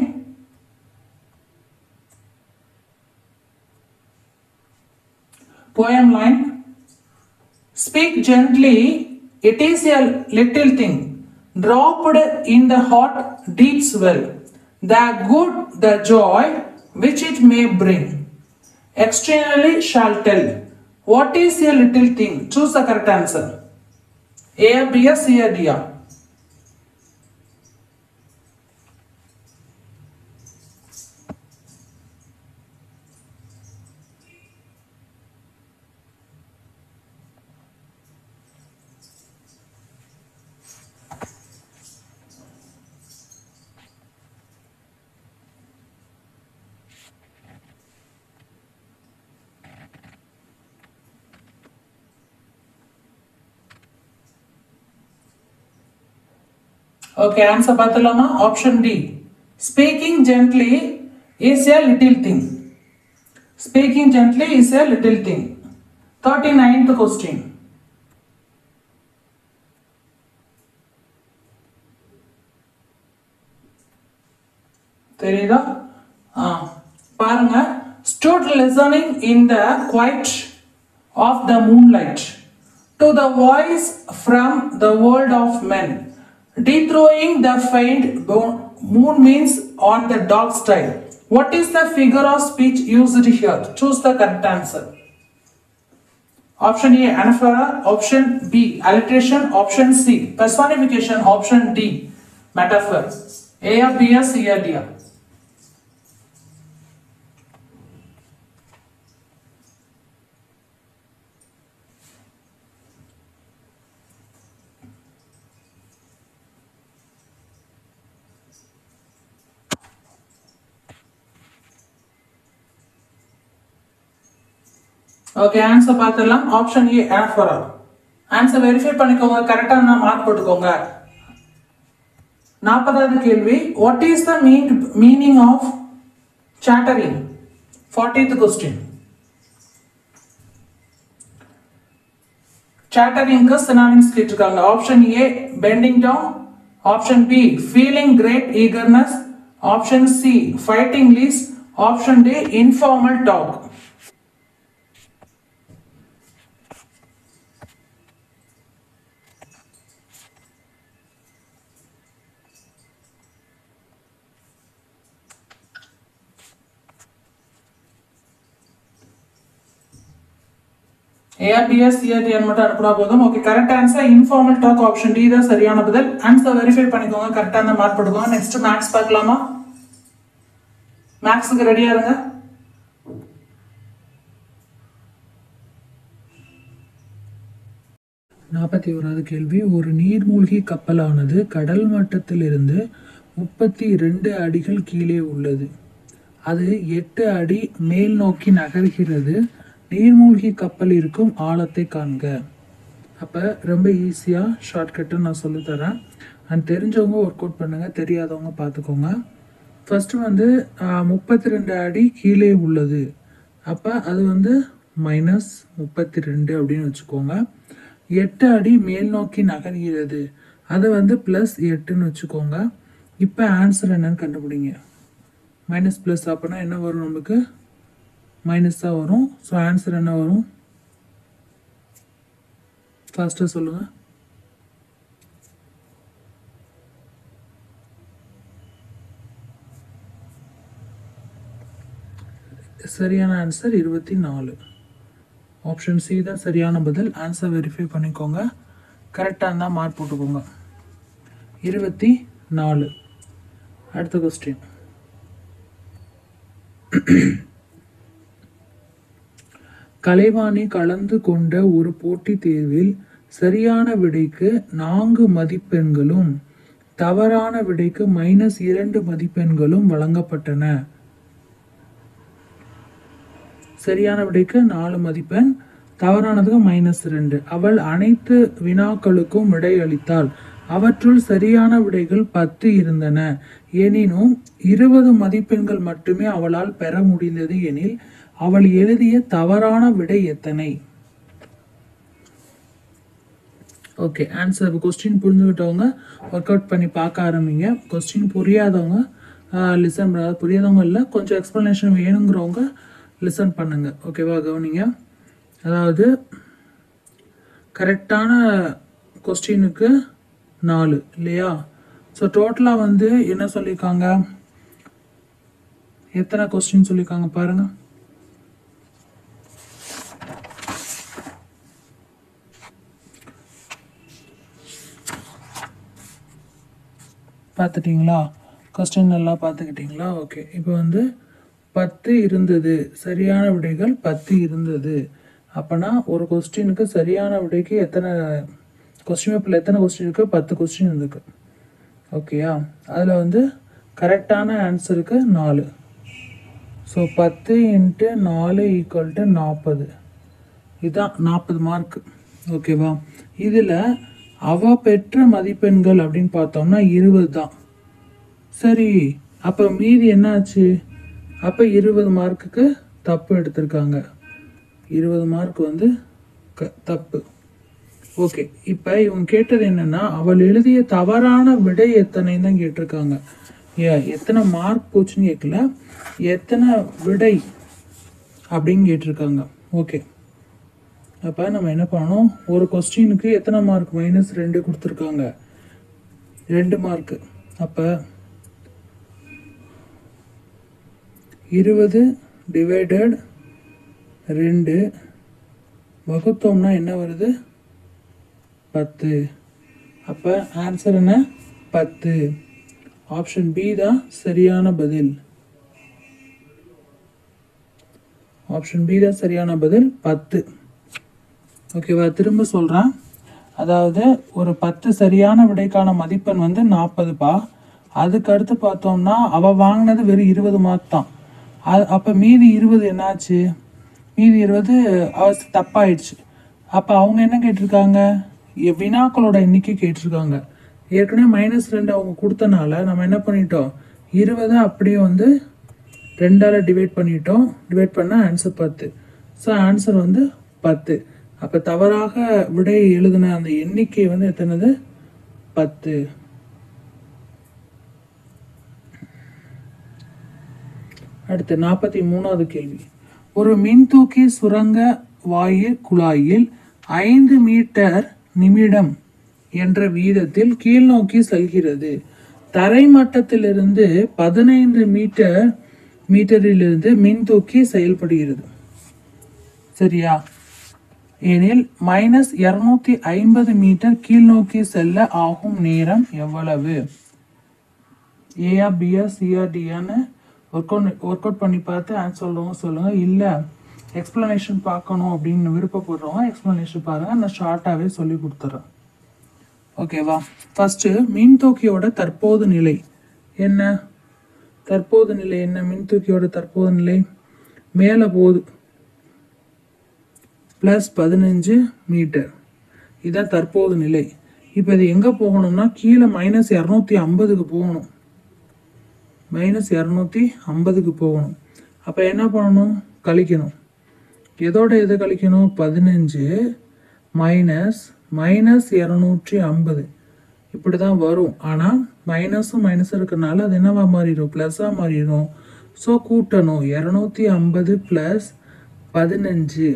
Poem line. Speak gently, it is a little thing, dropped in the hot deep well. The good, the joy which it may bring, externally shall tell. What is a little thing? Choose the correct answer. A, B, C, D. Okay, answer பார்த்தலாமா? Option D. Speaking gently is a little thing. Speaking gently is a little thing. 39th question. தெரியுதா? பாருங்க. Stood listening in the quiet of the moonlight to the voice from the world of men. Dethrowing the faint moon means on the dark sky. What is the figure of speech used here? Choose the correct answer. Option A, anaphora. Option B, alliteration. Option C, personification. Option D, metaphor. A, B, C, D. Okay, answer பார்த்தலாம். Option A anaphora. Answer verify பண்ணிக்கோங்க. கரெக்டான மார்க் போட்டுக்கோங்க. 40வது கேள்வி. What is the meaning of chattering? 40th question. chattering-க்கு synonyms கேட்டிருக்காங்க. Option A bending down, option B feeling great eagerness, option C fighting least, option D informal talk. ARBS CRDN மட்டும் அனுப்புனா போதும். Okay, correct answer informal talk. Option D தான் சரியான பதில். ஆன்சர் வெரிஃபை பண்ணிக்கோங்க. கரெக்டான மார்க் போட்டுக்கோங்க. நெக்ஸ்ட் மேக்ஸ் பார்க்கலாமா? மேக்ஸுக்கு ரெடியா இருங்க. நாற்பத்தி ஓராவது கேள்வி. ஒரு நீர்மூழ்கி கப்பலானது கடல் மட்டத்திலிருந்து 32 அடிகள் கீழே உள்ளது. அது 8 அடி மேல் நோக்கி நகர்கிறது. நீர்மூழ்கி கப்பல் இருக்கும் ஆழத்தை காண்க. அப்போ ரொம்ப ஈஸியாக ஷார்ட்கட்டு நான் சொல்லித்தரேன். அண்ட் தெரிஞ்சவங்க ஒர்க் அவுட் பண்ணுங்கள், தெரியாதவங்க பார்த்துக்கோங்க. ஃபஸ்ட்டு வந்து 32 அடி கீழே உள்ளது. அப்போ அது வந்து -32 அப்படின்னு வச்சுக்கோங்க. 8 அடி மேல் நோக்கி நகர்கிறது, அதை வந்து +8ன்னு வச்சுக்கோங்க. இப்போ ஆன்சர் என்னன்னு கண்டுபிடிங்க. மைனஸ் ப்ளஸ் அப்படின்னா என்ன வரும், நமக்கு மைனஸ் தான் வரும். ஸோ ஆன்சர் என்ன வரும், ஃபாஸ்ட்டாக சொல்லுங்கள். சரியான ஆன்சர் 24. ஆப்ஷன் சி தான் சரியான பதில். ஆன்சர் வெரிஃபை பண்ணிக்கோங்க, கரெக்டாக இருந்தால் மார்க் போட்டுக்கோங்க. 24. அடுத்த கொஸ்டின். கலைவாணி கலந்து கொண்ட ஒரு போட்டித் தேர்வில் சரியான விடைக்கு 4 மதிப்பெண்களும் தவறான விடைக்கு -2 மதிப்பெண்களும் வழங்கப்பட்டன. சரியான விடைக்கு 4 மதிப்பெண், தவறானதுக்கு -2. அவள் அனைத்து வினாக்களுக்கும் விடை அளித்தாள். அவற்றுள் சரியான விடைகள் 10 இருந்தன. எனினும் 20 மதிப்பெண்கள் மட்டுமே அவளால் பெற முடிந்தது எனில் அவள் எழுதிய தவறான விடை எத்தனை? Okay, answer. கொஸ்டின் புரிஞ்சுக்கிட்டவங்க ஒர்க் அவுட் பண்ணி பார்க்க ஆரம்பிங்க. கொஸ்டின் புரியாதவங்க லிசன் பண்ண, புரியாதவங்க இல்லை, கொஞ்சம் எக்ஸ்ப்ளனேஷன் வேணுங்கிறவங்க லிசன் பண்ணுங்க. ஓகேவா, கவனிங்க. அதாவது கரெக்டான கொஸ்டினுக்கு 4 இல்லையா? ஸோ டோட்டலாக வந்து என்ன சொல்லியிருக்காங்க, எத்தனை கொஸ்டின் சொல்லியிருக்காங்க பாருங்க. பார்த்துட்டிங்களா? கொஸ்டின் நல்லா பார்த்துக்கிட்டிங்களா? ஓகே, இப்போ வந்து 10 இருந்தது, சரியான விடைகள் 10 இருந்தது. அப்போனா ஒரு கொஸ்டினுக்கு சரியான விடைக்கு எத்தனை கொஸ்டின் பேப்பரில் எத்தனை கொஸ்டின் இருக்குது? 10 கொஸ்டின் இருக்குது. ஓகேயா? அதில் வந்து கரெக்டான ஆன்சருக்கு 4. ஸோ 10 × 4 = 40. இதுதான் 40 மார்க்கு. ஓகேவா? இதில் அவள் பெற்ற மதிப்பெண்கள் அப்படின்னு பார்த்தோம்னா 20 தான். சரி, அப்போ மீதி என்னாச்சு? அப்போ 20 மார்க்குக்கு தப்பு எடுத்திருக்காங்க. 20 மார்க் வந்து தப்பு. ஓகே, இப்போ இவங்க கேட்டது என்னன்னா, அவள் எழுதிய தவறான விடை எத்தனைன்னு தான் கேட்டிருக்காங்க. எத்தனை மார்க் போச்சுன்னு கேட்கல, எத்தனை விடை அப்படின்னு கேட்டிருக்காங்க. ஓகே, அப்போ நம்ம என்ன பண்ணணும், ஒரு கொஸ்டினுக்கு எத்தனை மார்க்? -2 கொடுத்துருக்காங்க, 2 மார்க்கு. அப்போ 20 ÷ 2 வகுத்தோம்னா என்ன வருது? 10. அப்போ ஆன்சர் என்ன? 10. ஆப்ஷன் பி தான் சரியான பதில். ஆப்ஷன் பி தான் சரியான பதில், 10. ஓகேவா? திரும்ப சொல்கிறேன். அதாவது ஒரு 10 சரியான விடைக்கான மதிப்பெண் வந்து 40பா. அதுக்கு அடுத்து பார்த்தோம்னா அவள் வாங்கினது வெறும் 20 மார்க் தான். அப்போ மீதி 20 என்னாச்சு? மீதி 20 தப்பாயிடுச்சு. அப்போ அவங்க என்ன கேட்டிருக்காங்க? வினாக்களோட எண்ணிக்கை கேட்டிருக்காங்க. ஏற்கனவே -2 அவங்க கொடுத்தனால நம்ம என்ன பண்ணிட்டோம், 20 அப்படியே வந்து 2ஆல் டிவைட் பண்ணிட்டோம். டிவைட் பண்ணால் ஆன்சர் 10. ஸோ ஆன்சர் வந்து 10. அப்போ தவறாக விடை எழுதின அந்த எண்ணிக்கை வந்து எத்தனது? 10. அடுத்து 43வது கேள்வி. ஒரு மின்தூக்கி சுரங்க வாயு குழாயில் 5 மீட்டர் நிமிடம் என்ற வீதத்தில் கீழ்நோக்கி செல்கிறது. தரைமட்டத்திலிருந்து 15 மீட்டரிலிருந்து மின்தூக்கி செயல்படுகிறது. சரியா? எனில் -250 மீட்டர் கீழ்நோக்கி செல்ல ஆகும் நேரம் எவ்வளவு? ஏயா, பியா, சியா, டியான்னு ஒர்க் அவுட் பண்ணி பார்த்து ஆன்சர் சொல்கிறவங்க சொல்லுங்கள். இல்லை எக்ஸ்ப்ளனேஷன் பார்க்கணும் அப்படின்னு விருப்பப்படுறவங்க எக்ஸ்ப்ளனேஷன் பாருங்கள், நான் ஷார்ட்டாகவே சொல்லி கொடுத்துட்றேன். ஓகேவா? ஃபஸ்ட்டு மின்தூக்கியோட தற்போது நிலை என்ன? தற்போது நிலை என்ன? மின்தூக்கியோட தற்போது நிலை மேலே போகுது, +15 மீட்டர். இதுதான் தற்போது நிலை. இப்போ இது எங்கே போகணும்னா கீழே -250க்கு போகணும். -250க்கு போகணும். அப்போ என்ன பண்ணணும்? கழிக்கணும். எதோட எதை கழிக்கணும்? 15 மைனஸ் -250 இப்படி தான் வரும். ஆனால் மைனஸும் இருக்கிறனால அது என்னவா மாறிடும்? ப்ளஸ்ஸாக மாறிடும். ஸோ கூட்டணும். 250 + 15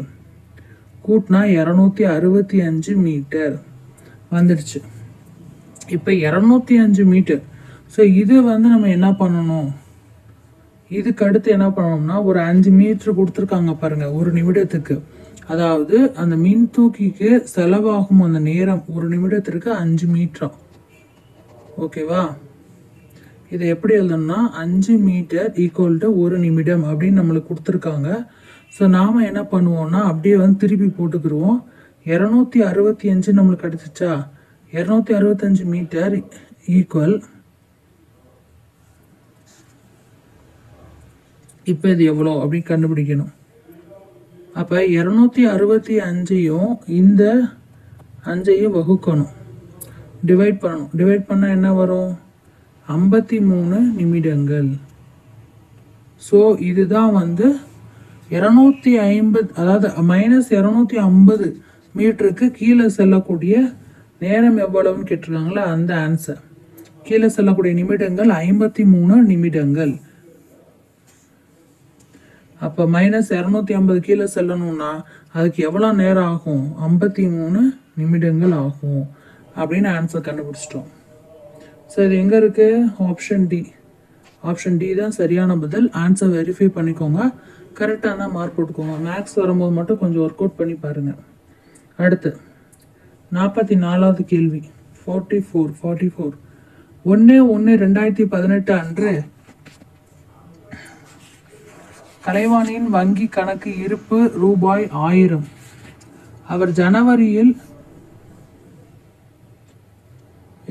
கூட்டினா 265 மீட்டர் வந்துடுச்சு. இப்போ 205 மீட்டர். ஸோ இது நம்ம என்ன பண்ணணும்? இதுக்கு அடுத்து என்ன பண்ணணும்னா ஒரு 5 மீட்டர் கொடுத்துருக்காங்க பாருங்க ஒரு நிமிடத்துக்கு. அதாவது அந்த மின் தூக்கிக்கு செலவாகும் அந்த நேரம் ஒரு நிமிடத்திற்கு 5 மீட்டர். ஓகேவா? இதை எப்படி எழுதணும்னா 5 மீட்டர் = 1 நிமிடம் அப்படின்னு நம்மளுக்கு கொடுத்துருக்காங்க. ஸோ நாம் என்ன பண்ணுவோம்னா அப்படியே திருப்பி போட்டுக்கிடுவோம். 265 நம்மளுக்கு கிடச்சிச்சா? 265 மீட்டர் ஈக்குவல் இப்போ இது எவ்வளோ அப்படின்னு கண்டுபிடிக்கணும். அப்போ 265ஐயும் இந்த 5ஐயும் வகுக்கணும், டிவைட் பண்ணணும். டிவைட் பண்ணால் என்ன வரும்? 53 நிமிடங்கள். ஸோ இதுதான் 250, அதாவது -250 மீட்டருக்கு கீழே செல்லக்கூடிய நேரம் எவ்வளவுன்னு கேட்டிருக்காங்களா, அந்த ஆன்சர். கீழே செல்லக்கூடிய நிமிடங்கள் 53 நிமிடங்கள். அப்போ -250 கீழே செல்லணும்னா அதுக்கு எவ்வளோ நேரம் ஆகும்? 53 நிமிடங்கள் ஆகும் அப்படின்னு ஆன்சர் கண்டுபிடிச்சிட்டோம். ஸோ இது எங்கே இருக்குது? Option D. ஆப்ஷன் டி தான் சரியான பதில். ஆன்சர் வெரிஃபை பண்ணிக்கோங்க. கரெக்டாக தான் மார்க் போட்டுக்கோங்க. மேக்ஸ் வரும்போது மட்டும் கொஞ்சம் ஒர்க் அவுட் பண்ணி பாருங்கள். அடுத்து 44வது கேள்வி. 44 1/1/2018 அன்று கலைவாணியின் வங்கி கணக்கு இருப்பு ரூபாய் 1000. அவர் ஜனவரியில்,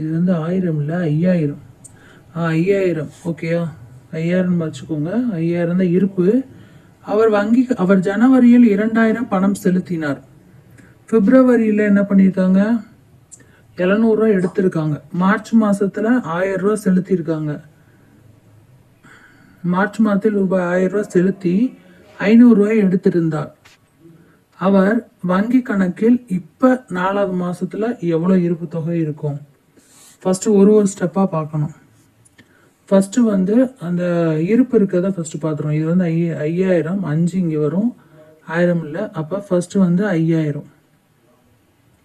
இது 1000 இல்லை 5000. 5000 ஓகேயா? 5000 வச்சுக்கோங்க. 5000 தான் இருப்பு. அவர் ஜனவரியில் 2000 பணம் செலுத்தினார். பிப்ரவரியில் என்ன பண்ணியிருக்காங்க? 700 ரூபா எடுத்திருக்காங்க. மார்ச் மாதத்தில் 1000 ரூபா செலுத்தியிருக்காங்க. மார்ச் மாதத்தில் ரூபாய் 1000 ரூபா செலுத்தி 500 ரூபாய் எடுத்திருந்தார். அவர் வங்கி கணக்கில் இப்போ 4வது மாதத்தில் எவ்வளோ இருப்பு தொகை இருக்கும்? ஃபஸ்ட்டு ஒரு ஸ்டெப்பாக பார்க்கணும். ஃபஸ்ட்டு அந்த இருப்பு இருக்கிறத ஃபஸ்ட்டு பார்த்துருவோம். இது 5000, 5 இங்கே வரும், 1000 இல்லை. அப்போ ஃபஸ்ட்டு 5000.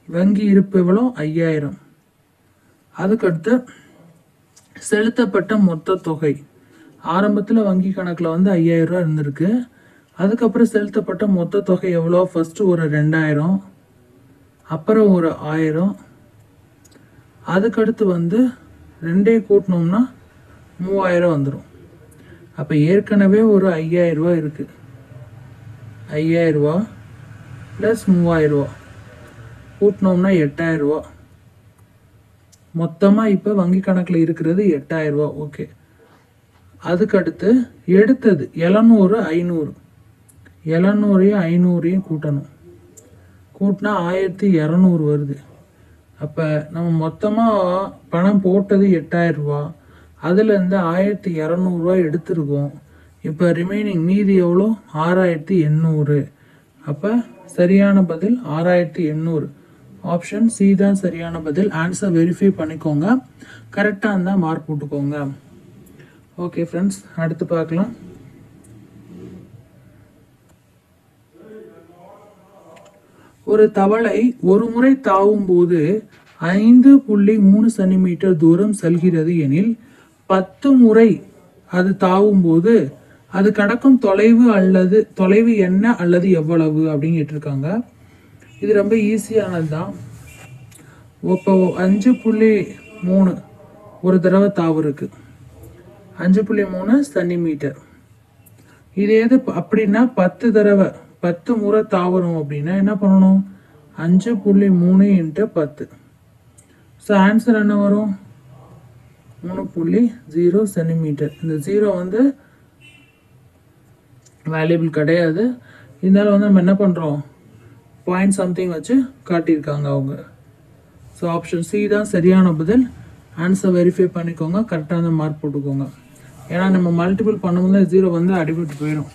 வங்கி இருப்பு எவ்வளோ? 5000. அதுக்கடுத்து செலுத்தப்பட்ட மொத்த தொகை. ஆரம்பத்தில் வங்கி கணக்கில் 5000 ரூபா இருந்திருக்கு. அதுக்கப்புறம் செலுத்தப்பட்ட மொத்த தொகை எவ்வளோ? ஃபஸ்ட்டு ஒரு 2000, அப்புறம் ஒரு 1000, அதுக்கடுத்து 2 கூட்டினோம்னா 3000 வந்துடும். அப்போ ஏற்கனவே ஒரு 5000 ரூபா இருக்குது. 5000 ரூபா ப்ளஸ் 3000 ரூபா கூட்டினோம்னா 8000 ரூபா. மொத்தமாக இப்போ வங்கி கணக்கில் இருக்கிறது 8000 ரூபா. ஓகே. அதுக்கடுத்து எடுத்தது 700, 500. 700ஐயும் 500ஐயும் கூட்டணும். கூட்டினா 1200 வருது. அப்போ நம்ம மொத்தமாக பணம் போட்டது 8000 ரூபா. அதுலேருந்து 1200 ரூபா எடுத்துருக்கோம். இப்போ ரிமைனிங் மீதி எவ்வளோ? 6800. அப்போ சரியான பதில் 6800. ஆப்ஷன் சி தான் சரியான பதில். ஆன்சர் வெரிஃபை பண்ணிக்கோங்க. கரெக்டாக இருந்தால் மார்க் போட்டுக்கோங்க. ஓகே ஃப்ரெண்ட்ஸ், அடுத்து பார்க்கலாம். ஒரு தவளை ஒரு முறை தாவும் போது 5.3 சென்டிமீட்டர் தூரம் செல்கிறது எனில் 10 முறை அது தாவும் போது அது கடக்கும் தொலைவு என்ன அல்லது எவ்வளவு அப்படின்னு கேட்டிருக்காங்க. இது ரொம்ப ஈஸியானது தான். இப்போ 5.3 ஒரு தடவை தாவு இருக்கு. 5.3 சென்டிமீட்டர். இது எது அப்படின்னா 10 முறை தாவணும் அப்படின்னா என்ன பண்ணணும்? 5.3 × 10. ஸோ ஆன்சர் என்ன வரும்? 3.0 சென்டிமீட்டர். இந்த 0 வேல்யூபிள் கிடையாது. இருந்தாலும் நம்ம என்ன பண்ணுறோம்? பாயிண்ட் சம்திங் வச்சு காட்டியிருக்காங்க அவங்க. ஸோ ஆப்ஷன் சி தான் சரியான பதில். ஆன்சர் வெரிஃபை பண்ணிக்கோங்க, கரெக்டான மார்க் போட்டுக்கோங்க. ஏன்னா நம்ம மல்டிபிள் பண்ணும்போது 0 வந்து அடிபட்டு போயிடும்.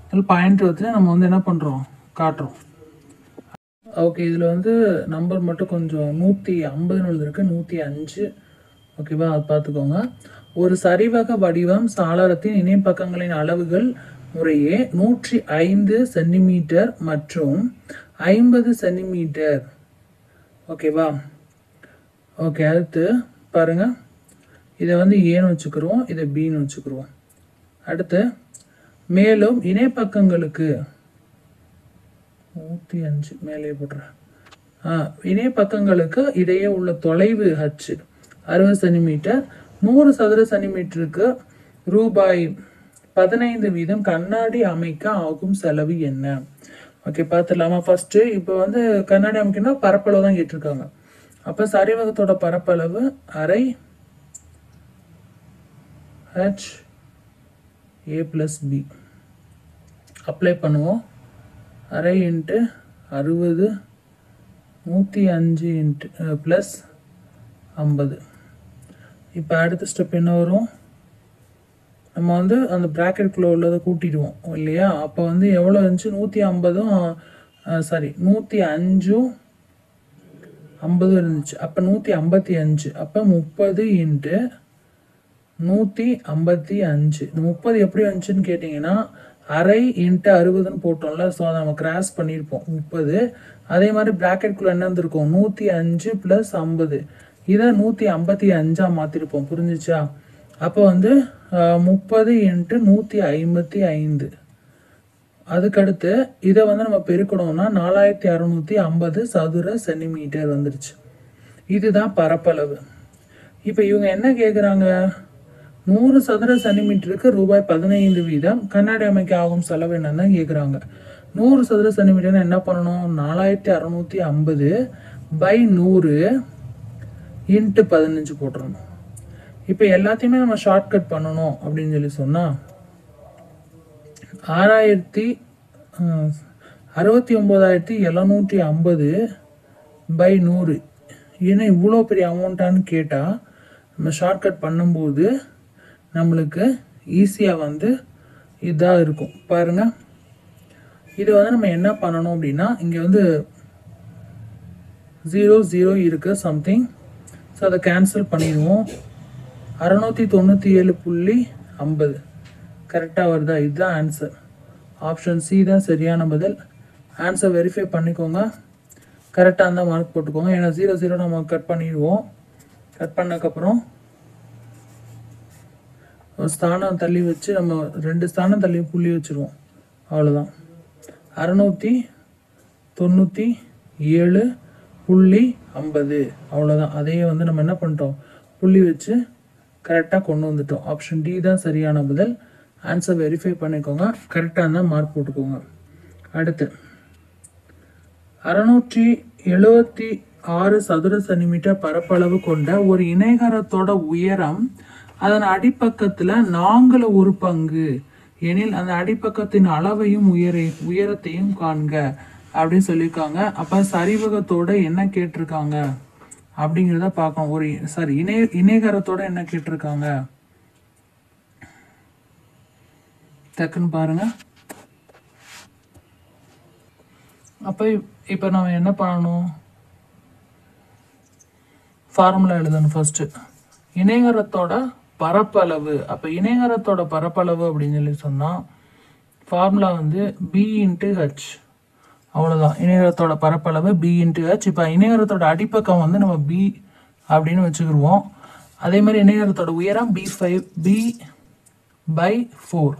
அதில் பாயிண்ட் வச்சு நம்ம வந்து என்ன பண்ணுறோம், காட்டுறோம். ஓகே, இதில் வந்து நம்பர் மட்டும் கொஞ்சம் 150 இருக்கு, 105. ஓகேவா, அது பார்த்துக்கோங்க. ஒரு சரிவக வடிவம் சாளரத்தின் இணைப்பக்கங்களின் அளவுகள் முறையே 105 சென்டிமீட்டர் மற்றும் 50 சென்டிமீட்டர். ஓகேவா, ஓகே. அடுத்து பாருங்க, இதை வந்து ஏன்னு வச்சுக்கிறோம், இதை பின்னு வச்சுக்கிறோம். அடுத்து மேலும் இணைப்பக்கங்களுக்கு 105 மேலே போடுறேன். இணைப்பக்கங்களுக்கு இடையே உள்ள தொலைவு h 60 சென்டிமீட்டர். 100 சதுர சென்டிமீட்டருக்கு ரூபாய் 15 வீதம் கண்ணாடி அமைக்க ஆகும் செலவு என்ன? ஓகே, பார்த்துடலாமா? ஃபர்ஸ்ட் இப்போ வந்து கண்ணாடி அமைக்கணும்னா பரப்பளவு தான் கேட்டிருக்காங்க. அப்போ சரிவகத்தோட பரப்பளவு அரை h a + b. அப்ளை பண்ணுவோம். அரை இன்ட்டு 60 105 இன்ட்டு ப்ளஸ் 50. இப்போ அடுத்த ஸ்டெப் என்ன வரும், நம்ம வந்து அந்த ப்ராக்கெட்குள்ளே உள்ளதை கூட்டிடுவோம் இல்லையா? அப்போ வந்து எவ்வளோ இருந்துச்சு, 150 105 50 இருந்துச்சு. அப்போ 155. அப்போ 30 இன்ட்டு 155. இந்த 30 எப்படி வந்துச்சுன்னு கேட்டிங்கன்னா அரை இன்ட்டு 60ன்னு போட்டோம்ல. ஸோ அதை நம்ம கிராஸ் பண்ணியிருப்போம் 30. அதே மாதிரி ப்ராக்கெட்குள்ளே என்ன இருந்திருக்கும், 105 + 50. இதை 155 மாற்றிருப்போம். புரிஞ்சிச்சா? அப்போ வந்து 30 இன்ட்டு 155. அதுக்கடுத்து இதை வந்து நம்ம பெருக்கணும்னா 4650 சதுர சென்டிமீட்டர் வந்துருச்சு. இதுதான் பரப்பளவு. இப்போ இவங்க என்ன கேட்குறாங்க, 100 சதுர சென்டிமீட்டருக்கு ரூபாய் 15 வீதம் கண்ணாடி அமைக்க ஆகும் செலவு என்னன்னு கேட்குறாங்க. 100 சதுர சென்டிமீட்டர்னு என்ன பண்ணணும், 4650 / 100 இன்ட்டு 15 போட்டுருணும். இப்போ எல்லாத்தையுமே நம்ம ஷார்ட்கட் பண்ணணும் அப்படின்னு சொல்லி சொன்னால் 69,750 / 100. ஏன்னா இவ்வளோ பெரிய அமௌண்ட்டான்னு கேட்டால் நம்ம ஷார்ட்கட் பண்ணும்போது நம்மளுக்கு ஈஸியாக வந்து இதாக இருக்கும். பாருங்க, இதை வந்து நம்ம என்ன பண்ணணும் அப்படின்னா, இங்கே வந்து 0 இருக்கு சம்திங். ஸோ அதை கேன்சல் பண்ணிடுவோம். 697.50 கரெக்டாக வருதா? இதுதான் ஆன்சர். ஆப்ஷன் சி தான் சரியான பதில். ஆன்சர் வெரிஃபை பண்ணிக்கோங்க, கரெக்டாக இருந்தால் மார்க் போட்டுக்கோங்க. ஏன்னா 0 நம்ம கட் பண்ணிடுவோம். கட் பண்ணக்கப்புறம் ஒரு ஸ்தானம் தள்ளி வச்சு நம்ம 2 ஸ்தானம் தள்ளி புள்ளி வச்சுருவோம். அவ்வளோதான். 697.50 அவ்வளோதான். அதையே வந்து நம்ம என்ன பண்ணிட்டோம், புள்ளி வச்சு கரெக்டாக கொண்டு வந்துட்டோம். ஆப்ஷன் டி தான் சரியான பதில். ஆன்சர் வெரிஃபை பண்ணிக்கோங்க, கரெக்டாக இருந்தால் மார்க் போட்டுக்கோங்க. அடுத்து 676 சதுர சென்டிமீட்டர் பரப்பளவு கொண்ட ஒரு இணைகரத்தோட உயரம் அதன் அடிப்பக்கத்தில் 4/1 எனில் அந்த அடிப்பக்கத்தின் அளவையும் உயரத்தையும் காண்க அப்படின்னு சொல்லியிருக்காங்க. அப்போ சரிவகத்தோட என்ன கேட்டிருக்காங்க அப்படிங்கிறத பார்க்கணும். ஒரு இணைகரத்தோட என்ன கேட்டிருக்காங்க டக்குன்னு பாருங்க. அப்போ இப்போ நம்ம என்ன பண்ணணும், ஃபார்முலா எழுதணும் ஃபர்ஸ்ட். இணைகரத்தோட பரப்பளவு. அப்போ இணைகரத்தோட பரப்பளவு அப்படின்னு சொல்லி சொன்னால் ஃபார்முலா வந்து b × h. அவ்வளோதான். இணைகரத்தோட பரப்பளவு b × h. இப்போ இணைகரத்தோட அடிப்பக்கம் வந்து நம்ம b அப்படின்னு வச்சுக்கிடுவோம். அதே மாதிரி இணைகரத்தோட உயரம் b/4.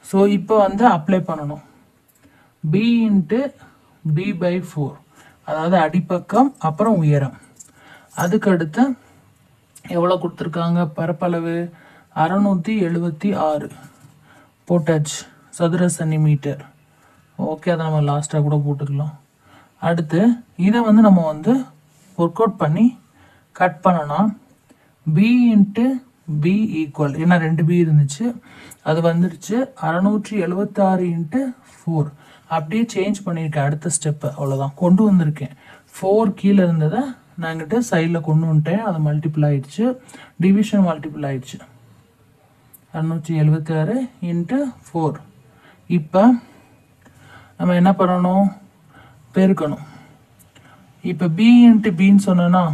ஸோ இப்போ வந்து அப்ளை பண்ணணும். b × b/4, அதாவது அடிப்பக்கம் அப்புறம் உயரம். அதுக்கடுத்து எவ்வளோ கொடுத்துருக்காங்க, பரப்பளவு 676 போட்டாச்சு சதுர சென்டிமீட்டர். ஓகே, அதை நம்ம லாஸ்ட்டாக கூட போட்டுக்கலாம். அடுத்து இதை வந்து நம்ம வந்து ஒர்க் அவுட் பண்ணி கட் பண்ணணும். b × b ஈக்குவல், ஏன்னா 2 b இருந்துச்சு, அது வந்துருச்சு 676 × 4. அப்படியே சேஞ்ச் பண்ணியிருக்கேன் அடுத்த ஸ்டெப்பு. அவ்வளோதான், கொண்டு வந்திருக்கேன். 4 கீழே இருந்ததை நான் என்கிட்ட சைடில் கொண்டு வந்துட்டேன், அது மல்டிபிள் ஆயிடுச்சு, டிவிஷன் மல்டிபிள் ஆயிடுச்சு. 676 இன்ட்டு 4. இப்போ நம்ம என்ன பண்ணணும், பெருக்கணும். இப்போ பி இன்ட்டு பின்னு சொன்னோன்னா